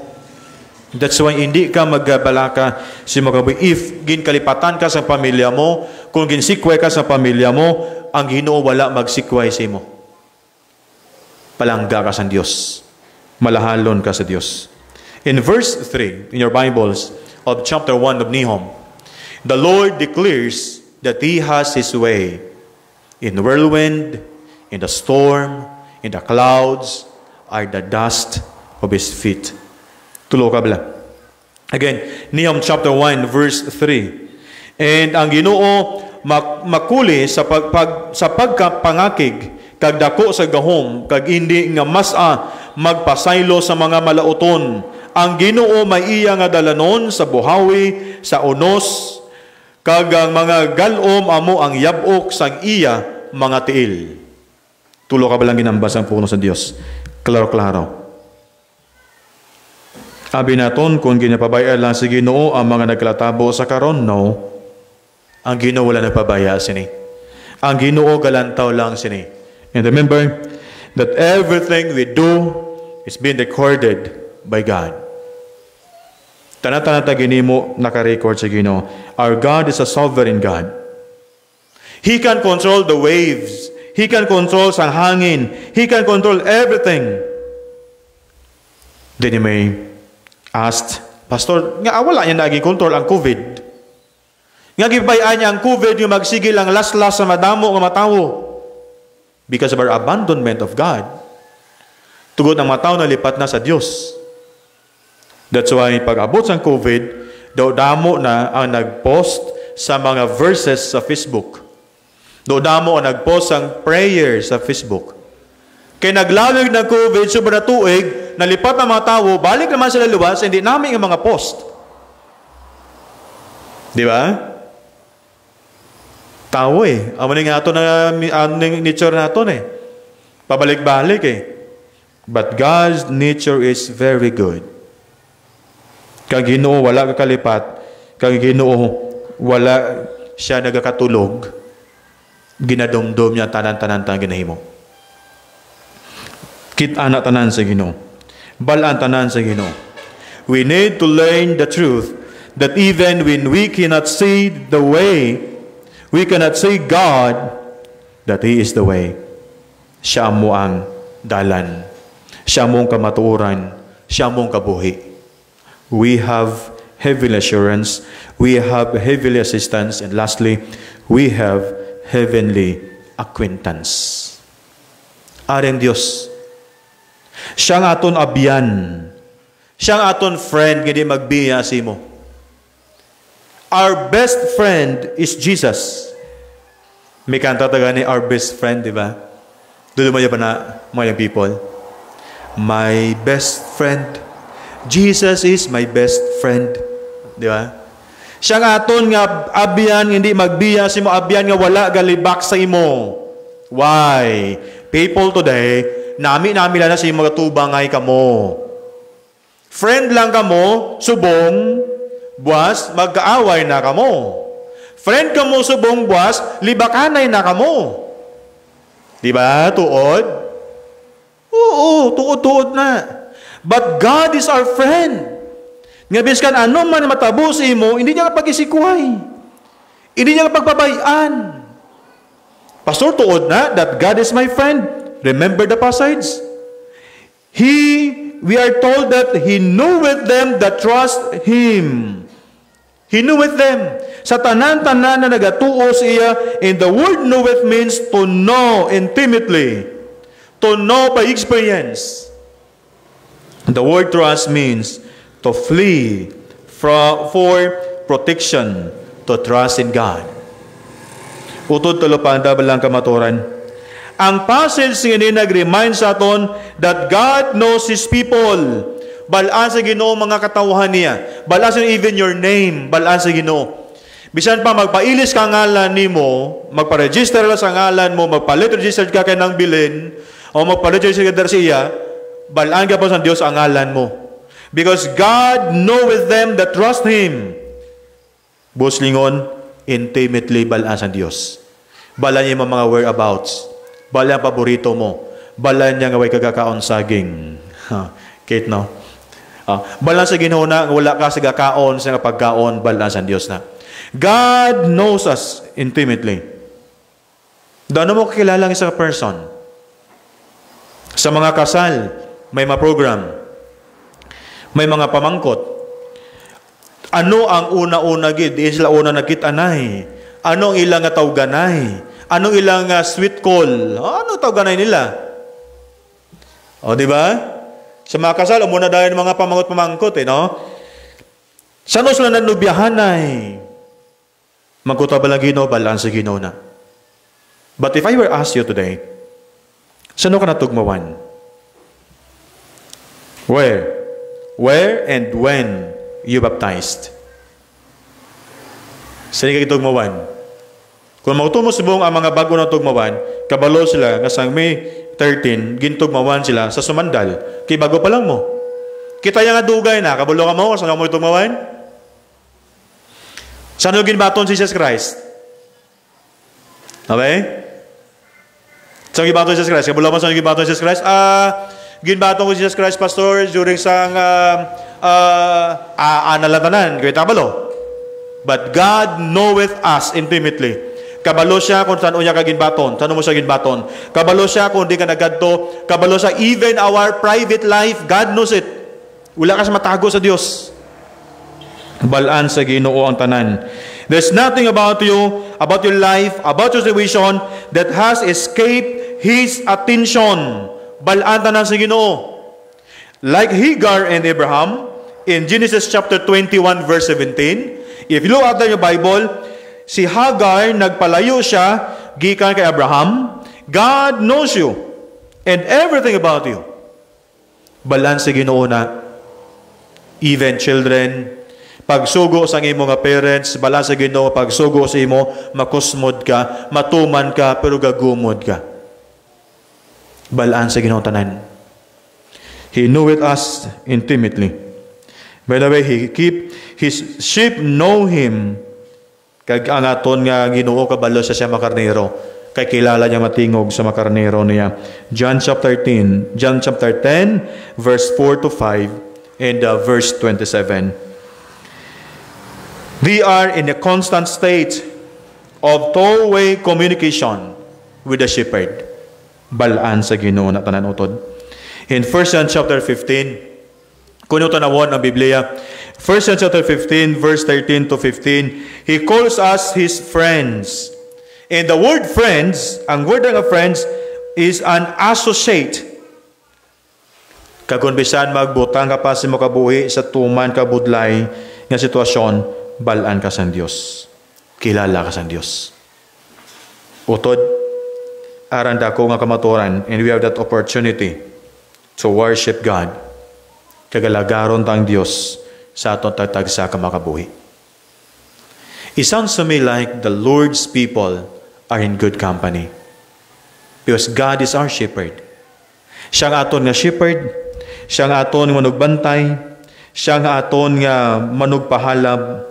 Speaker 2: That's why hindi ka magbalaka si magabi. If ginkalipatan ka sa pamilya mo, kung ginsikway ka sa pamilya mo, ang Ginoo wala magsikway sa imo. Palangga ka sa Diyos. Malahalon ka sa Diyos. In verse 3, in your Bibles, of chapter 1 of Nahum, the Lord declares that He has His way in the whirlwind, in the storm, in the clouds, are the dust of His feet. Tulo ka bala. Again, Nahum chapter 1, verse 3. And ang Ginoo makuli sa pagkapangakig kag dako sa gahom kag hindi nga mas-a magpasaylo sa mga malauton. Ang Ginoo may iya nga dalanon sa buhawi, sa unos, kag ang mga galom amo ang yabok sang iya mga tiil. Tulo ka ba lang ginambas ang puno sa Dios? Klaro-klaro. Abi naton kung ginapabayaan lang si Ginoo ang mga nagkalatabo sa karon, no. Ang Ginoo wala nagpabaya sini. Ang Ginoo galantaw lang sini. And remember that everything we do is being recorded by God. Tanata ginimo naka-record sa Ginoo. Our God is a sovereign God. He can control the waves. He can control sang hangin. He can control everything. Then you may ask, Pastor, nga wala niya naging control ang COVID. Nga gibayaan niya ang COVID yung magsigil ang laslas sa madamo ng matawo. Because of our abandonment of God. Tugod ang mataw na lipat na sa Diyos. That's why pag abot sa COVID, daw damo na ang nag-post sa mga verses sa Facebook. Daw damo ang nag-post ang prayers sa Facebook. Kaya naglalig ng COVID, sobra tuig, nalipat ang mga tao, balik naman sila luwas, hindi namin ang mga post. Di ba? Tao eh. Amo nga ito na nature natin eh. Pabalik-balik eh. But God's nature is very good. Kag Ginoo wala kakalipat, kag Ginoo wala siya nagakatulog, ginadumdum niya tanan-tanan ta ginahimo. Kita-na tanan sa Ginoo. Balaan tanan sa Ginoo. We need to learn the truth that even when we cannot see the way, we cannot see God, that He is the way. Siya mo ang dalan. Siya mong kamatuoran. Siya mong kabuhi. We have heavenly assurance. We have heavenly assistance. And lastly, we have heavenly acquaintance. Aring Diyos. Siya nga aton abyan. Siya nga aton friend, hindi magbiya si mo. Our best friend is Jesus. May kanta taga ni our best friend, di ba? Dulo mo ba na mga people? My best friend. Jesus is my best friend. Di ba? Siya nga aton nga abyan, hindi magbiya si mo abyan nga wala galibak sa imo. Why? People today, nami lang na sa mga tubangay kamo. Friend lang kamo, subong, buwas, magkaaway na kamo. Friend kamo subong buwas, libakanay na kamo. Di ba? Tuod? Oo, tuod na. But God is our friend. Nga biskan ano man matabo sa imo, hindi niya kapag-isikuhay. Hindi niya kapagpabayaan. Pastor, tuod na that God is my friend. Remember the passage? We are told that He knoweth them that trust Him. He knoweth them. Sa tanan-tanan na nagatuo siya, and the word knoweth means to know intimately. To know by experience. The word trust means to flee for protection, to trust in God. Utod tulupanda balang kamaturan. Ang passage nga nag-remind sa aton that God knows His people. Balaan sa Ginoo mga katawhan niya. Balaan sa even your name. Balaan sa Ginoo. Bisan pa magpailis ka ngalan nimo, magpa-register ka sa ngalan mo, magpalit-register ka kay nang bilin, o magpa-register ka sa iya, balaan ka po sa Diyos ang ngalan mo. Because God knoweth them that trust Him. Buslingon, intimately balaan sa Diyos. Balaan niya mga whereabouts. Balaan paborito mo. Balaan niya nga way kagakaon saging. Kate, no? Balaan sa Ginoo na, wala ka sa gakaon, sa pagkaon, balaan sa Diyos na. God knows us intimately. Doon mo kakilala ng isang person. Sa mga kasal, may mga program. May mga pamangkot. Ano ang una-una gid? Di sila una nakita-anay. Ano ang ilang tawganay? Anong ilang sweet call? Ano tawganay nila? O, di ba? Sa mga kasal, umuna dahil mga pamangkot-pamangkot, no? Saan sila nanubiyahanay? Magkutabala Ginoo, balaan sa Ginoo na. But if I were ask you today, saan ka natugmawan? Where? Where and when you baptized? Saan ka itugmawan? Kung magtumo subong ang mga bago na tugmawan, kabalo sila, kasang May 13, gintugmawan sila sa sumandal. Kay bago pa lang mo. Kita yung nga dugay na, kabalo ka mo, saan mo itugmawan? Saan yung ginbaton si Jesus Christ? Okay? Saan yung ginbaton si Jesus Christ? Kabalo mo saan yung ginbaton si Jesus Christ? Ginbaton ko si Jesus Christ, Pastor, during sang analatanan, kaya tabalo. But God knoweth us intimately. Kabalo siya kung saan unya ka ginbaton. Saan mo siya ginbaton? Kabalo siya kung di ka nagadto. Kabalo siya even our private life. God knows it. Wala ka sa matago sa Dios. Balaan sa Ginoo ang tanan. There's nothing about you, about your life, about your situation that has escaped His attention. Balaan tanan sa Ginoo. Like Hagar and Abraham in Genesis chapter 21 verse 17. If you look at your Bible, si Hagar, nagpalayo siya, gikan kay Abraham. God knows you and everything about you. Balaan sa Ginoo na, even children, pagsugo sa imo nga parents, balaan sa Ginoo, pagsugo sa imo, makusmod ka, matuman ka, pero gagumod ka. Balaan sa Ginoo tanan. He knew with us intimately. By the way, He keep His sheep know Him. Kag ang aton nga Ginoo kabalo sa siya makarnero. Kay kilala niya matingog sa makarnero niya. John chapter 10, verse 4 to 5 and verse 27. We are in a constant state of two-way communication with the shepherd. Balaan sa Ginoo na tanan utod. In 1 John chapter 15, kuno tanawon ang Biblia, 1 John chapter 15, verse 13 to 15, He calls us His friends. And the word friends, ang word ng friends, is an associate. Kung bisan magbutang ka pa sa mo kabuhi sa tuman kabudlay nga sitwasyon, balaan ka sa Dios. Kilala ka sa Dios. Utod, aranda ko nga kamaturan, and we have that opportunity to worship God. Kagalagaron tang Dios sa aton tatagsa ka makabuhi. It sounds to me like the Lord's people are in good company. Because God is our shepherd. Siya nga aton nga shepherd, siya nga aton nga manugbantay, siya nga aton nga manugpahalab,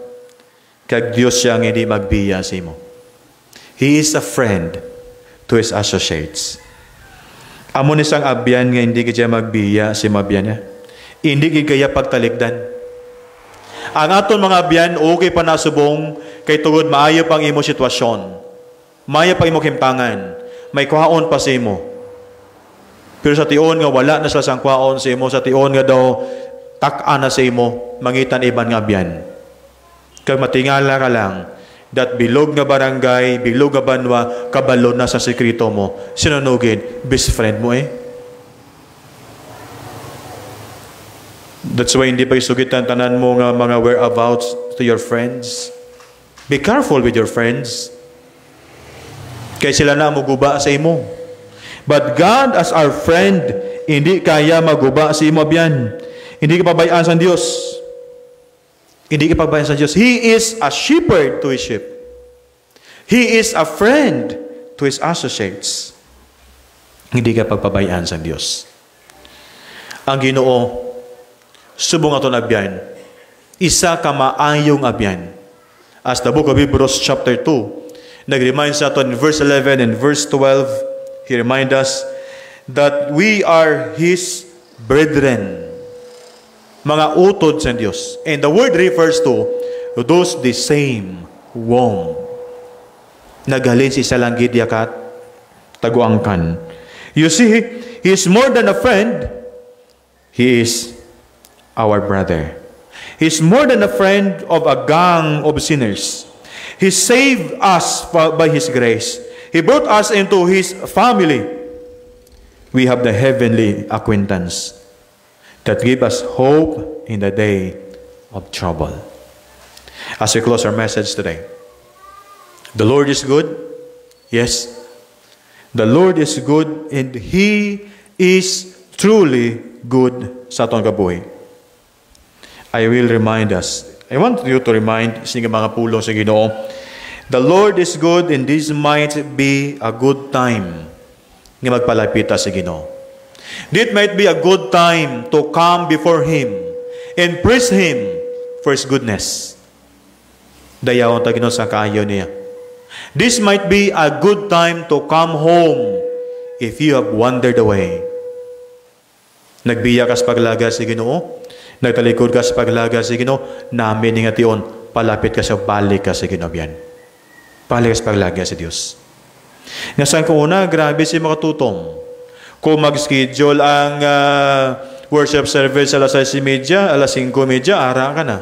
Speaker 2: kag Dios siya nga hindi magbiya sa imo. He is a friend to His associates. Amo ni sang abyan nga hindi kaya magbiya si mabyan niya. Hindi kaya pagtalikdan. Ang aton mga abyan, okay pa nasubong, kay tugod maayo pang imo sitwasyon. Maayo pang imo kimtangan. May kuhaon pa sa imo. Pero sa tion nga wala na sang kuhaon sa imo, sa tion nga daw tak-an na sa imo, mangitan iban nga abyan. Kag matingala ka lang, that bilog nga barangay, bilog nga banwa, kabalo na sa sekreto mo, sinunugid, best friend mo eh. That's why hindi pa isugitan tanan mo nga mga whereabouts to your friends. Be careful with your friends. Kaya sila na maguba sa imo. But God as our friend, hindi kaya maguba sa imo biyan. Hindi ka pabayaan sa Diyos. Hindi ka pabayaan sa Diyos. He is a shepherd to His sheep. He is a friend to His associates. Hindi ka pagpabayaan sa Diyos. Ang Ginoo, subong aton abyan, isa ka maayong abyan. As the book of Hebrews chapter 2, nag-remind sa aton in verse 11 and verse 12, He remind us that we are His brethren. Mga utod sa Diyos. And the word refers to those the same womb. Naghalin si isa lang gidyakat, taguangkan. You see, He is more than a friend. He is our brother. He's more than a friend of a gang of sinners. He saved us by His grace. He brought us into His family. We have the heavenly acquaintance that give us hope in the day of trouble. As we close our message today, the Lord is good. Yes, the Lord is good and He is truly good sa atong kabuhi. I will remind us, I want you to remind sa mga pulong sa Ginoo, the Lord is good and this might be a good time nga magpalapit sa Ginoo. This might be a good time to come before Him and praise Him for His goodness. Dayawan ta Ginoo sa kaayo niya. This might be a good time to come home if you have wandered away. Nagbiya ka sa paglaga sa Ginoo, nagtalikod ka sa paglaga sa Ginoo, namin nga tion, palapit ka sa balik ka sa Ginoo yan. Balik ka sa paglaga sa Dios. Nga saan ko una, grabe si makatutom. Kung mag-schedule ang worship service alas 6:30, alas 5:30, ara ka na.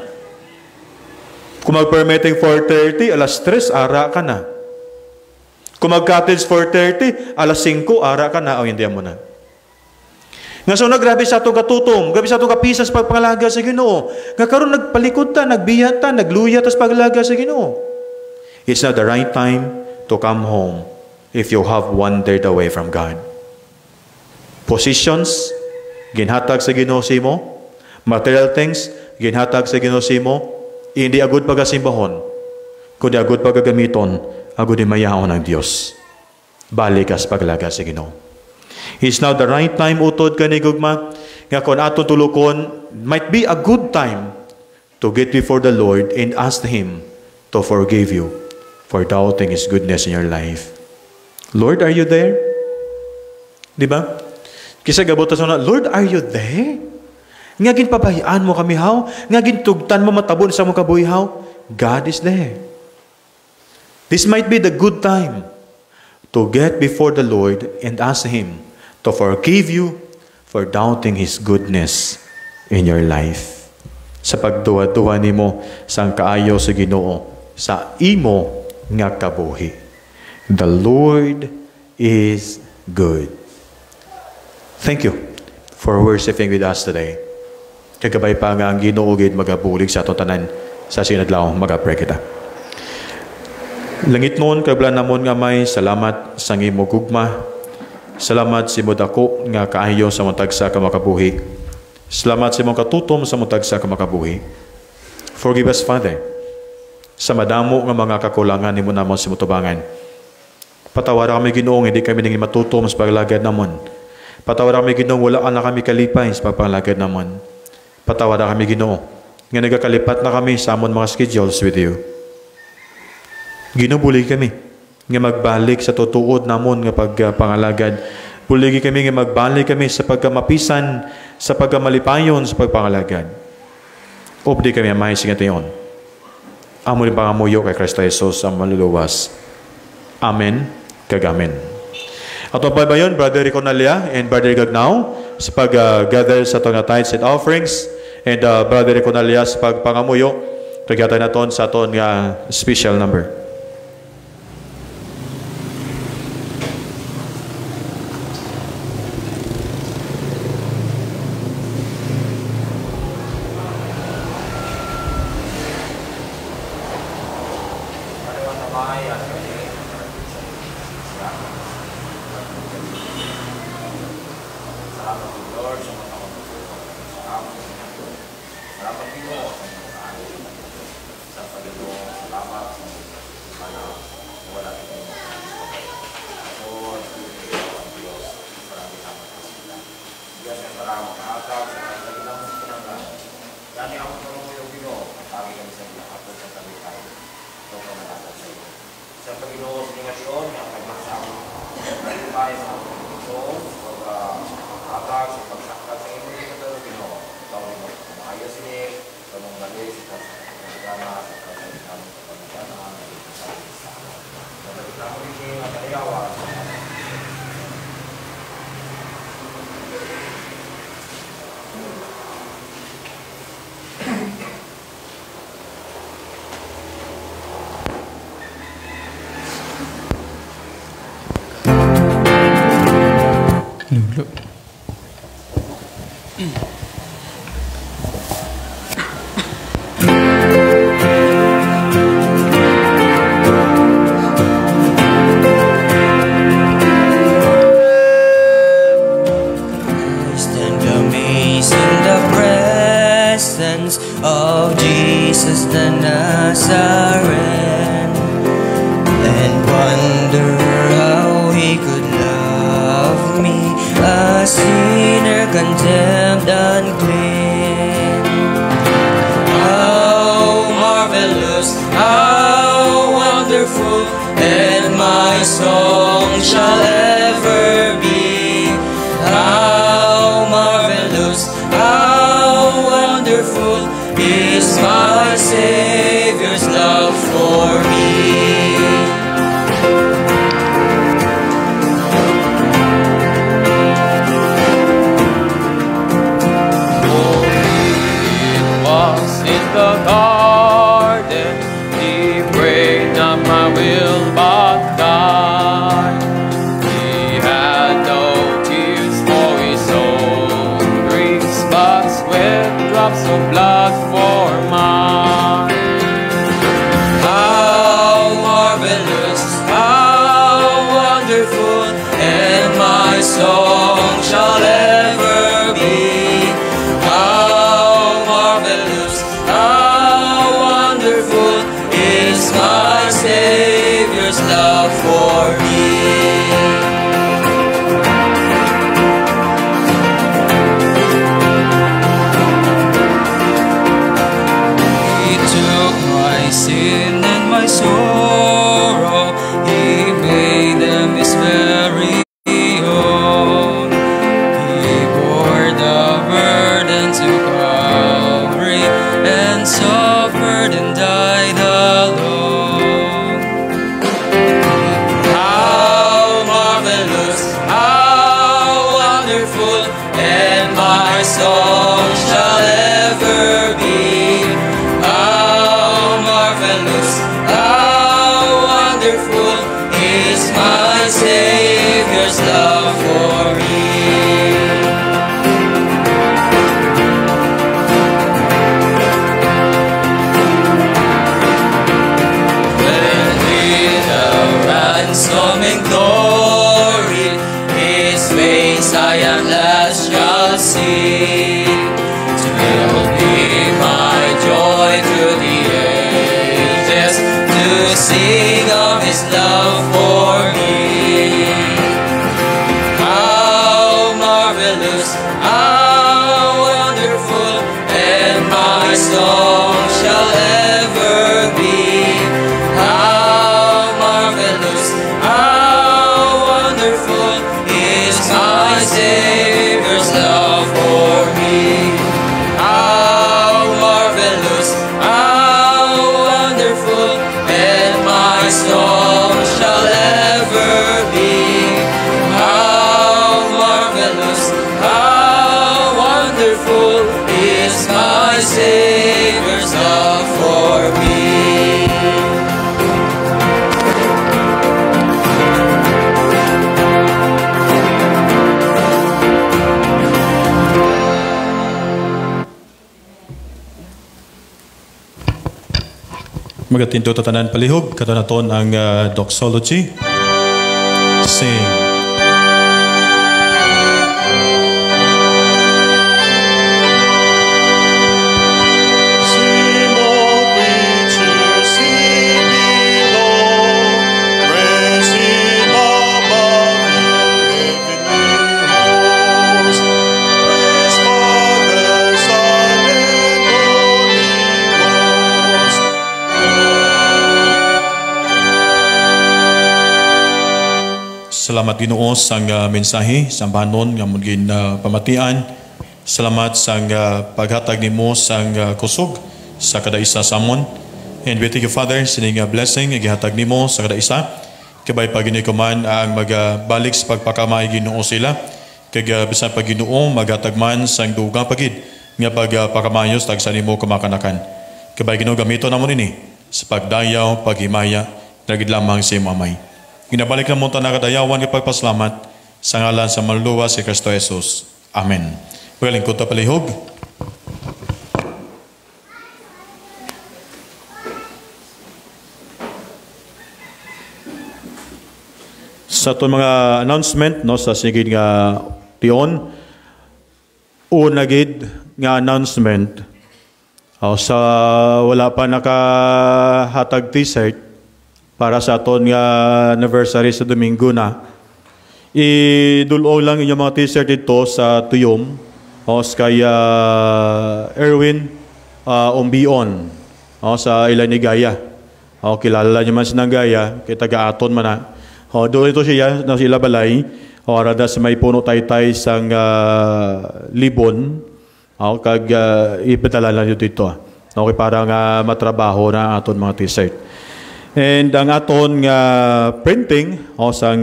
Speaker 2: Kung mag-permitting 4:30, alas 3, ara ka na. Kung mag-cottage 4:30, alas 5, ara ka na. O hindi mo na. Nga so grabe sa itong katutom, grabe sa itong kapisas pagpangalaga sa Ginoo. Nga karon nagpalikod ta, nagbiyat ta, nagluya ta sa paglaga sa Ginoo. It's not the right time to come home if you have wandered away from God. Positions, ginhatag sa Ginoo simo. Material things, ginhatag sa Ginoo simo. Hindi agud pagasimbahon, kundi agud pagagamiton, agud imayahon ng Dios. Balik ka sa paglaga sa Ginoo. It's now the right time, utod ka ni gugma, nga kung ato tulukon, might be a good time to get before the Lord and ask Him to forgive you for doubting His goodness in your life. Lord, are you there? Diba? Kisa gabot na, Lord, are you there? Nga ginpabayaan mo kami, how? Nga gintugtan mo matabon sa mga kabuhi, how? God is there. This might be the good time to get before the Lord and ask Him to forgive you for doubting His goodness in your life. Sa pagduwa-duwa nimo sang kaayo sa Ginoo sa imo nga kabuhi. The Lord is good. Thank you for worshiping with us today. Kagabay pa nga ang Ginoo gid magabulig sa atong tanan sa sinadlaw magapray kita. Langit noon kablan namon nga may salamat sang imo gugma. Salamat si modako nga kaayo sa matagsa ka makabuhi. Salamat sa imong katutom sa matagsa ka makabuhi. Forgive us, Father, sa madamo nga mga kakulangan nimo namon sa mutubangan. Patawara kami Ginoo, hindi kami nang matutom sa paglagad namon. Patawara kami Ginoo, wala na kami kalipay sa pagpalagad namon. Patawara kami Ginoo, nga nagakalipat na kami sa amon mga schedules with you. Ginoo, kami nga magbalik sa tutuod namon nga pagpangalagad. Buligi kami nga magbalik kami sa pagkamapisan, sa pagkamalipayon sa pagpangalagad. Obdi kami amay singatayon. Amo ni pangamuyo kay Kristo Jesus ang maluluwas. Amen. Kagamen. At pabayon, Brother Riconalia and Brother Gagnao sa pag-gather sa itong tithes and offerings, and Brother Riconalia sa pagpangamuyo, pagkatay na ton sa itong special number.
Speaker 3: wonderful, and my song shall ever be. How marvelous, how wonderful is my Savior's love for me.
Speaker 4: The garden, he prayed not my will but thine. He had no tears for his own griefs, but sweat drops of blood for mine.
Speaker 3: How marvelous, how wonderful, and my song shall ever be. How marvelous, how wonderful is my Savior's love for me. He took my sin and my sorrow, He made them His very own. He bore the burden to Calvary and suffered and died alone. How marvelous, how wonderful, and my song shall ever be. How marvelous, how wonderful is my Savior's love for me. Ransoming glory, His face I at last shall see. 'Twill be my joy through the ages to sing of His love for me. How marvelous, how wonderful, and my song shall ever be. How marvelous, how wonderful is my Savior's love for me. How marvelous, how wonderful, and my song shall ever be. How marvelous, how wonderful is my Savior's love for me.
Speaker 2: Magatinto tatanan palihog, katanaton ang doxology. Sing. Salamat Ginoo sang mensahe sang banon nga mugin pamatian. Salamat sang paghatag nimo sang kusog sa kada isa sa amon. And we thank you Father sining blessing nga gihatag nimo sa kada isa. Kabay pagini ko man ang magbalik sa pagpakamay Ginoo sila. Kag bisan pag Ginoo maghatag man sang dugang pagid nga pagpakamayos tag sa nimo kumakanakan. Kabay Ginoo gamito namon ini sa pagdayaw paghimaya dagid lamang sa imong amay. Ginabalik na mo ito na kadayawan ng pagpasalamat sa ngalan sa maluluwa si Kristo Jesus. Amen. Pagkalingkod ta palihog. Sa itong mga announcement no, sa sigid nga tiyon, unagid nga announcement sa wala pa nakahatag t-shirt para sa aton nga anniversary sa Domingo na. Idulo lang inyong mga t-shirt dito sa tuyom kay Erwin Umbion sa Ilanigaya. Kilala niyo man sinanggaya, kay taga-aton man na. Doon ito siya, na sila balay, rada sa may puno taytay sang libon, kag ipitala lang dito. Okay, parang matrabaho na aton mga t-shirt. And ang aton printing, sang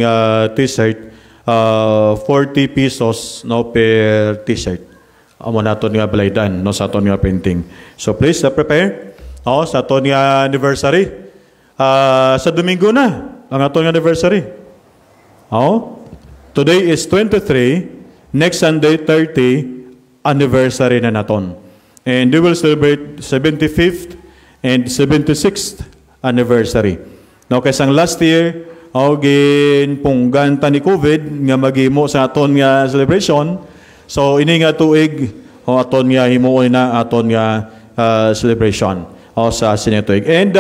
Speaker 2: t-shirt, 40 pesos per t-shirt. Amo naton nga balaydan sa aton nga printing. So please prepare sa aton nga anniversary. Sa Domingo na ang aton nga anniversary. Today is 23, next Sunday 30 anniversary na naton. And we will celebrate 75th and 76th anniversary. Now kasang last year, ginpunggan ta ni COVID nga maghimo sa aton nga celebration. So ini nga tuig aton nga himuon na aton nga celebration sa sinituig. And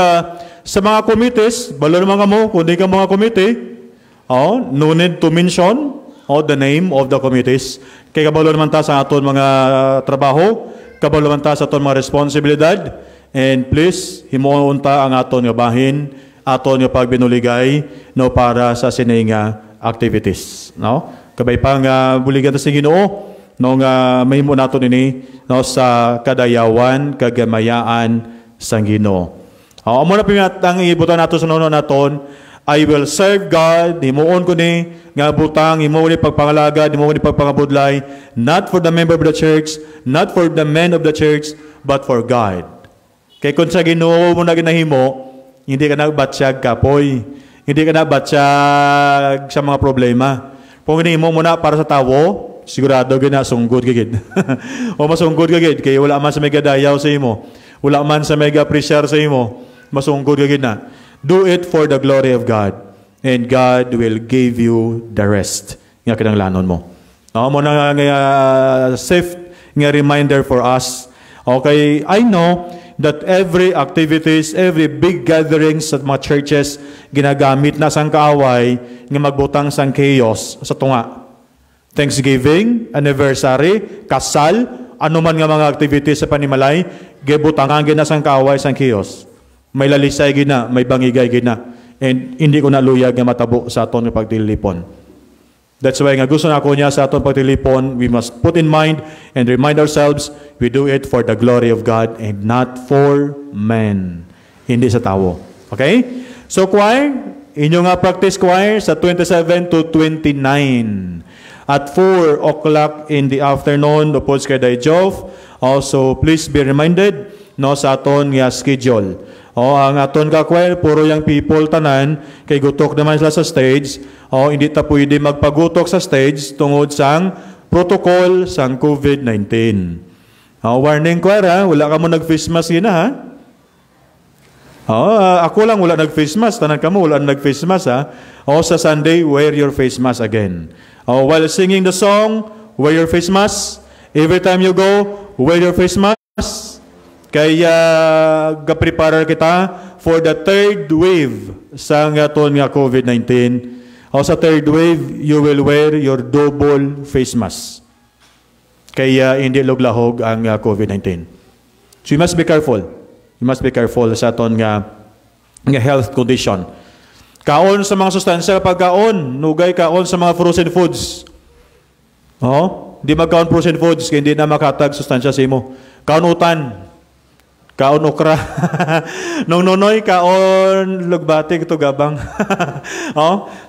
Speaker 2: sa mga committees, balo naman kamo, kung di ka mga committee, no need to mention the name of the committees. Kaya kabalo naman ta sa aton mga trabaho, kabalo naman ta sa aton mga responsibilidad, and please, himuon ta ang aton nga bahin, aton nga pagbinuligay, para sa sininga activities. Kabay pang buligan ta sa Ginoo, mahimo naton ini sa kadayawan, kagamayaan sa Ginoo. Amo na pinat ang ibutan nato sa nono naton, I will serve God, himuon ko ni nga butang, himuon ni pagpangalagad, himuon ni pagpangabudlay, not for the member of the church, not for the men of the church, but for God. Kay kung sa Ginoo mo na ginahimo, hindi ka nagbatsyag kapoy, hindi ka nagbatsyag sa mga problema. Kung hinihimo mo na para sa tawo, sigurado gina sunggod gigid. O masunggod gigid, kay wala man sa mega dayaw sa imo, wala man sa mega pressure sa imo, masunggod gigid na. Do it for the glory of God, and God will give you the rest nga kinahanglanon mo. Mo na nga safe nga reminder for us. Okay, I know that every activities, every big gatherings sa mga churches ginagamit na sang kaaway nga magbutang sang chaos sa tunga. Thanksgiving, anniversary, kasal, anuman nga mga activities sa panimalay, gibutangan gina sang kaaway sang chaos. May lalisay gina, may bangigay gina, and hindi ko naluyag nga matabo sa aton nga pagtilipon. That's why nga gusto na ako niya sa aton pagtilipon, we must put in mind and remind ourselves, we do it for the glory of God and not for men. Hindi sa tao. Okay? So choir, inyo nga practice choir sa 27 to 29. At 4 o'clock in the afternoon, upod kay Dayjof. Also, please be reminded sa aton nga schedule. Ang aton ka choir, puro yung people tanan, kay gutok naman sila sa stage. Hindi ta pwede magpagutok sa stage tungod sang protocol sang COVID-19. Warning choir, wala ka mo nag-face mask yun ha. Ako lang wala nag-face mask, tanan ka mo wala nag-face mask ha. Sa Sunday, wear your face mask again. While singing the song, wear your face mask. Every time you go, wear your face mask. Kaya ga-prepare kita for the third wave sa aton nga COVID-19. Sa third wave, you will wear your double face mask. Kaya hindi luglahog ang COVID-19. So you must be careful. You must be careful sa aton nga health condition. Kaon sa mga sustansya pagkaon, nugay kaon sa mga frozen foods. Di magkaon frozen foods kaya hindi na makatag sustansya sa imo. Kaon utan. Kaon okra. Nung nonoy, kaon lugbatig ito gabang.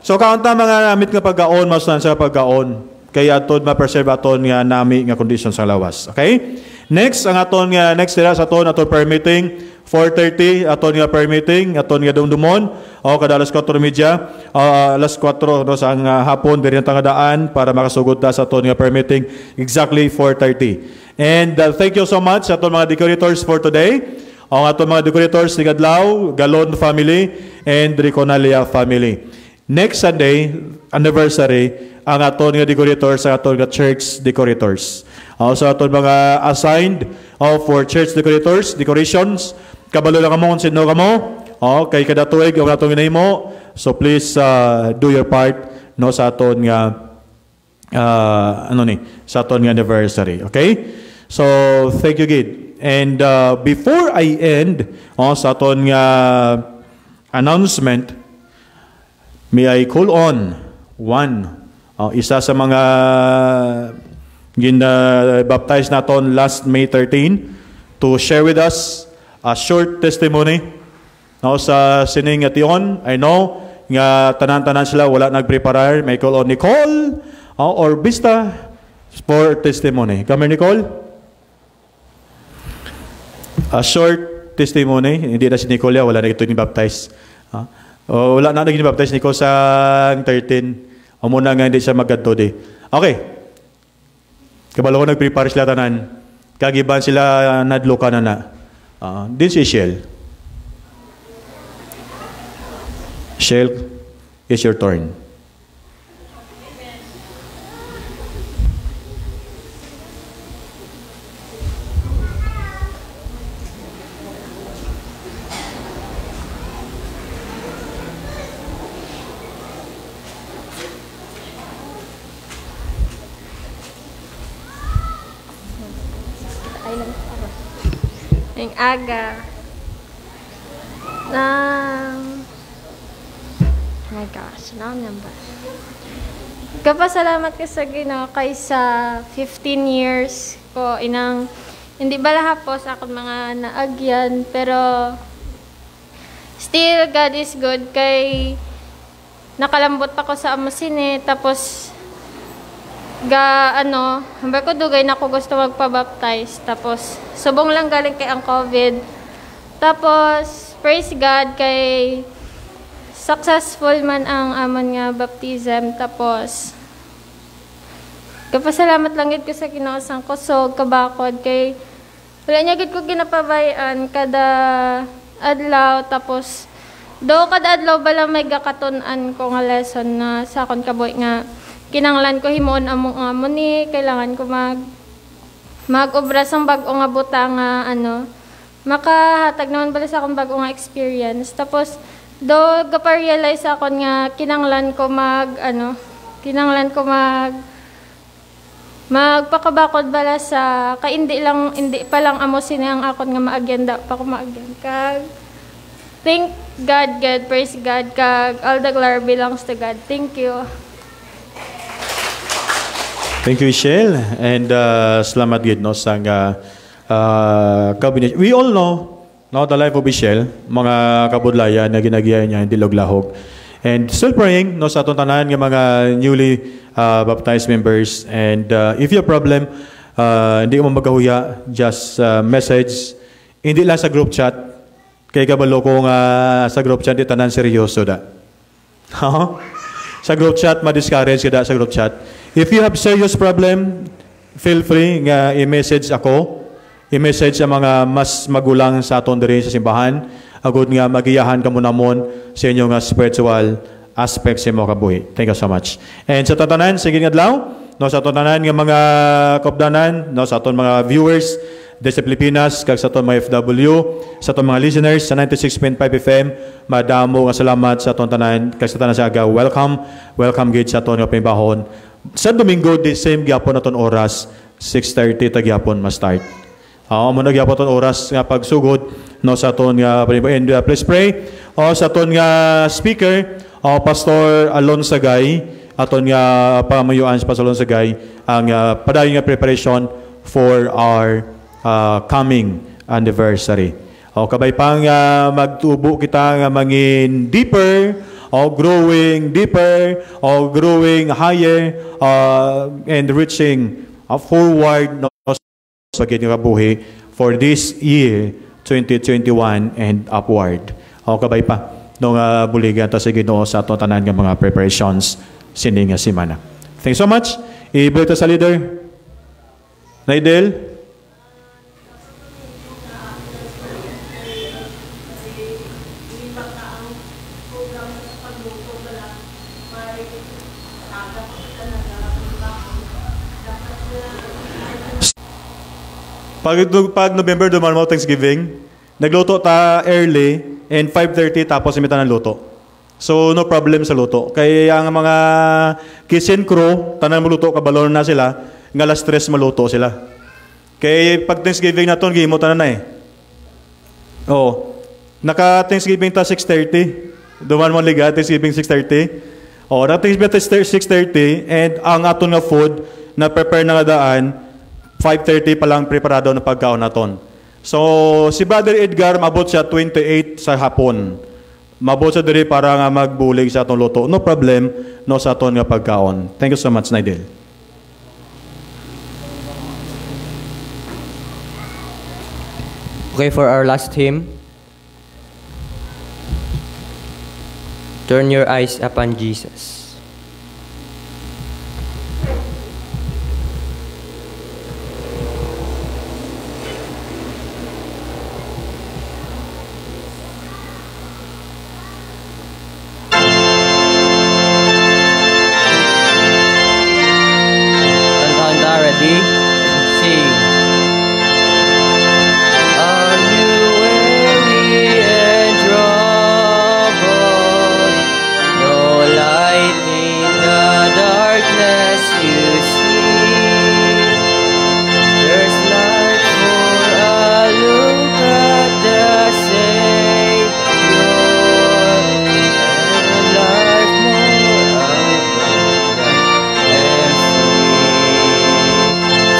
Speaker 2: So kaon ta mga namit nga pagkaon, masustansya pagkaon. Kaya aton ma-preserve aton nga nami nga condition sa lawas. Okay? Next, ang aton nga next dira sa aton permitting 4:30 aton nga permitting aton nga dumdumon kadalas 4:30 alas 4 sa hapon diri ang tangadaan para makasugod ta sa aton nga permitting exactly 4:30. And thank you so much sa aton mga decorators for today. Ang aton mga decorators ni Gadlaw, Galon family and Riconalia family. Next Sunday anniversary ang aton nga decorators sa aton nga church decorators. So aton mga assigned for church decorations, kabalo lang kamo kung sino kamo. Kay kada tuig ang atong ginahimo. So please do your part sa aton nga sa aton nga anniversary. Okay? So thank you gid. And before I end sa aton nga announcement, may I call on isa sa mga baptized naton last May 13 to share with us a short testimony. Now, sa sining at yon, I know nga tanan-tanan sila wala nag-prepare. May call on Nicole or Bista for testimony. Come here, Nicole. A short testimony. Hindi na si Nicole, wala na ito ni-baptize. Wala na nag-baptize Nicole sa 13. O muna nga hindi siya magkadto di. Okay. Kabalo ko nag-prepare sila tanan. Kagiban sila nadloka na. Din si Shell. Shell, it's your turn.
Speaker 5: Ang aga ng my gosh, long number. Kapasalamat ko sa Ginoo kay sa 15 years ko inang hindi balaha po sa akong mga naagyan pero still God is good kay nakalambot ako sa amusine tapos hambay ko dugay na ako gusto magpa-baptize. Tapos, subong lang galing kay ang COVID. Tapos, praise God kay successful man ang amon nga baptism. Tapos, kapasalamat lang gid ko sa Ginoo sang kusog kabakod kay wala niya gid ko ginapabayan kada adlaw. Tapos, kada adlaw bala may gakatun-an ko nga lesson na sa akon kaboy nga kinanglan ko himoon among ni kailangan ko mag-obra sang bag-o nga buta nga makahatag naman bala sa akong bag-o nga experience. Tapos gapa-realize akon nga kinanglan ko magpakabakod bala sa hindi pa lang amo sini ang akon nga maagenda pa ko maagyan kag thank God, praise God kag all the glory belongs to God. Thank you.
Speaker 2: Thank you, Michelle. And salamat gid no sang cabinet. We all know the life of Michelle, mga kabudlayan na ginagiyan niya hindi loglahog. And still praying no sa atong tanan nga mga newly baptized members. And if you have problem, hindi mo magkahuya, just message. Hindi lang sa group chat. Kay kabalo ko nga sa group chat di tanan seryoso da. Sa group chat ma-discourage kada sa group chat. If you have serious problem, feel free nga i-message ako. I-message sa mga mas magulang sa aton diri sa simbahan. Agud nga magiyahan kamo namon sa inyo nga spiritual aspects sa imong kabuhi. Thank you so much. And sa tatanan, sige nga adlaw, no sa tatanan nga mga kopdanan, no sa aton mga viewers sa Pilipinas, kag sa aton mga FW, sa aton mga listeners sa 96.5 FM, madamo nga salamat sa aton tanan, kag sa tanan sa aga. Welcome gid sa aton nga pinbahon. Sa Domingo, the same gyapon naton oras, 6:30 ta gyapon ma-start. Mo na gyapon ton oras nga pagsugod no sa aton nga and please pray sa aton nga speaker, Pastor Alon Sagay, aton nga pamayuan sa Pastor Alon Sagay ang padayon nga preparation for our coming anniversary. Kabay pang magtubo kita nga mangin deeper, growing deeper, growing higher, and reaching forward sa kanyang kabuhi for this year 2021 and upward. Kabay pa nung buligan ta sa Ginoo sa aton tanan nga mga preparations sining nga semana. Thanks so much. I-bring ta sa leader. Naidel. Pag November duman mo Thanksgiving, nagluto ta early and 5:30 tapos imita ng luto. So no problem sa luto. Kaya ang mga kitchen crew, tanan maluto kabalon na sila, nga alas 3 maluto sila. Kaya pag Thanksgiving naton gihimo tanan na eh. Naka-Thanksgiving ta 6:30. Duman mo liga, Thanksgiving 6:30. O, naka-Thanksgiving ta 6:30 and ang aton nga food na prepare na nga daan 5:30 pa lang preparado na pagkaon naton. So, si Brother Edgar mabot siya 28 sa hapon. Mabot siya diri para nga magbulig sa atong luto. No problem, no sa aton nga pagkaon. Thank you so much, Naidel.
Speaker 1: Okay, for our last hymn, turn your eyes upon Jesus. Kanta-kanta, ready? Sing. Are you weary and troubled? No light in the darkness you see. There's light for a look at the Savior, and life more abundant and free.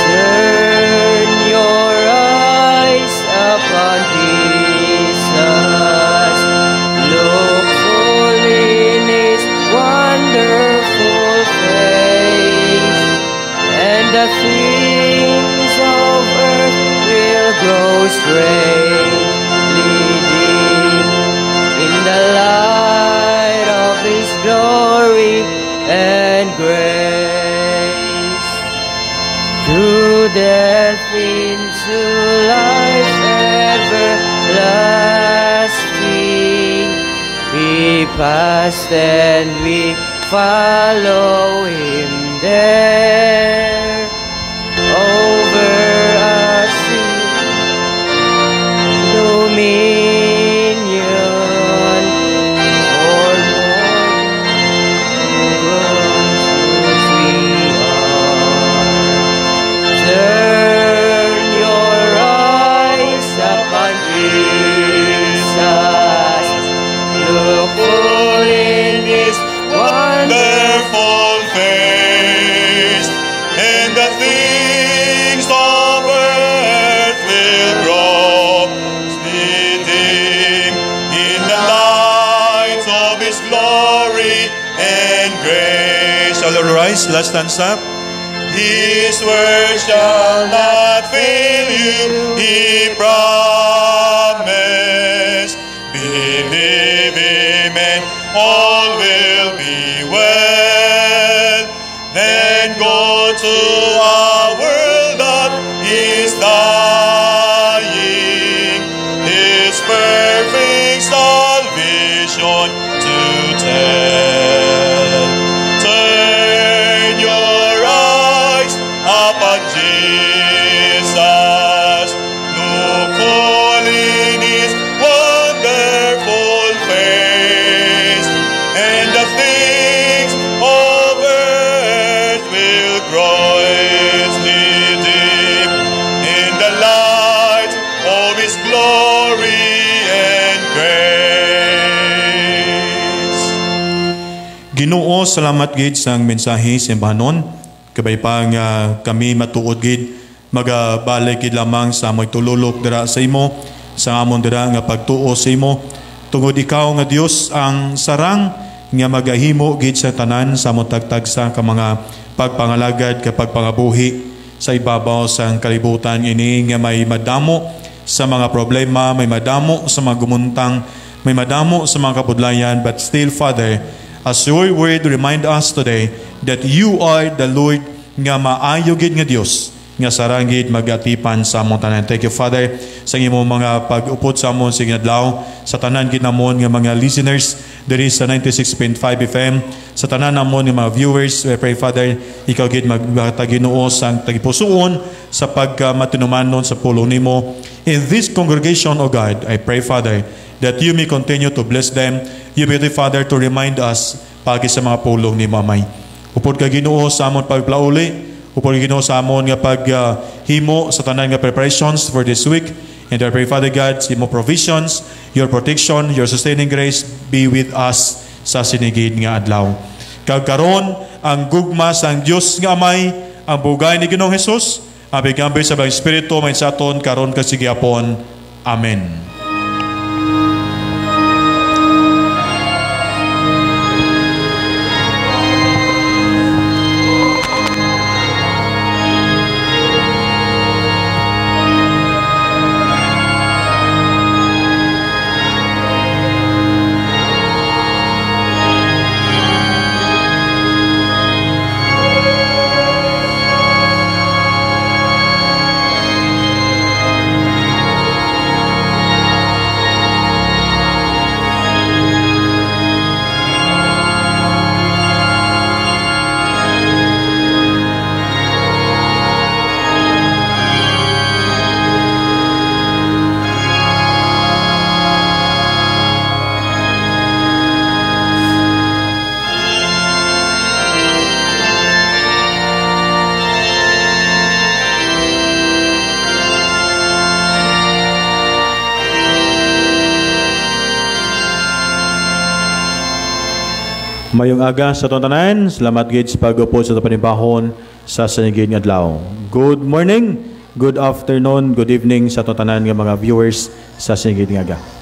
Speaker 1: Turn your eyes upon Jesus. Look full in His wonderful face, and the things of earth will grow strangely dim in the light of His glory and grace. Through death into life everlasting, we passed and we follow Him there. Over us dominion for more grows we are. Turn your eyes upon Jesus. Look full in His
Speaker 2: Wonderful face, and the things of earth will grow dim in the light of His glory and grace. Shall we rise? Let's stand up. His word shall not fail you, He promised. Believe Him and all will be well. Then go to a world that is dying, His perfect salvation to tell. Turn your eyes upon Jesus. Look full in His wonderful face, and the things of earth will grow deep in the light of His glory and grace. Ginoo, salamat gid sa mensahe sa imbahanon. Kabay pa nga kami matuod gid magabalik gid lamang sa magtululok dira sa imo, sa amon dira nga pagtuo sa imo. Tungod ikaw nga Dios ang sarang nga magahimo gid sa tanan sa among tagtagsa ka mga pagpangalagad kapag pangabuhi sa ibabaw sa kalibutan ini nga may madamo sa mga problema, may madamo sa mga gumuntang, may madamo sa mga kabudlayan, but still, Father, as your word remind us today that you are the Lord nga maayo gid nga Dios nga sarangid magatipan sa among tanan. Thank you, Father, sa imong mga pag-upot sa amon sa adlaw, sa tanan gid namon nga mga listeners diri sa 96.5 FM, sa tanan namon nga mga viewers. We pray, Father, ikaw gid magtaginoo sang tagipusoon sa pagmatinumanon sa pulong nimo in this congregation, O God. I pray, Father, that you may continue to bless them. You may, Father, to remind us pagi sa mga pulong ni Mamay. Upod ka Ginoo sa amon pagplauli, upod ka Ginoo sa amon nga paghimo sa tanan nga preparations for this week.
Speaker 6: And I pray, Father God, sa mo provisions, your protection, your sustaining grace be with us sa sinigid nga adlaw. Kagkaron ang gugma sang Dios nga Amay, ang bugay ni Ginoong Hesus, ang bigambi sa mga Espiritu may sa aton karon kasigihapon. Amen. Mayong aga sa tanan, salamat gid sa pag-upo sa panibahon sa sinigid nga adlaw. Good morning, good afternoon, good evening sa tanan nga mga viewers sa sinigid nga aga.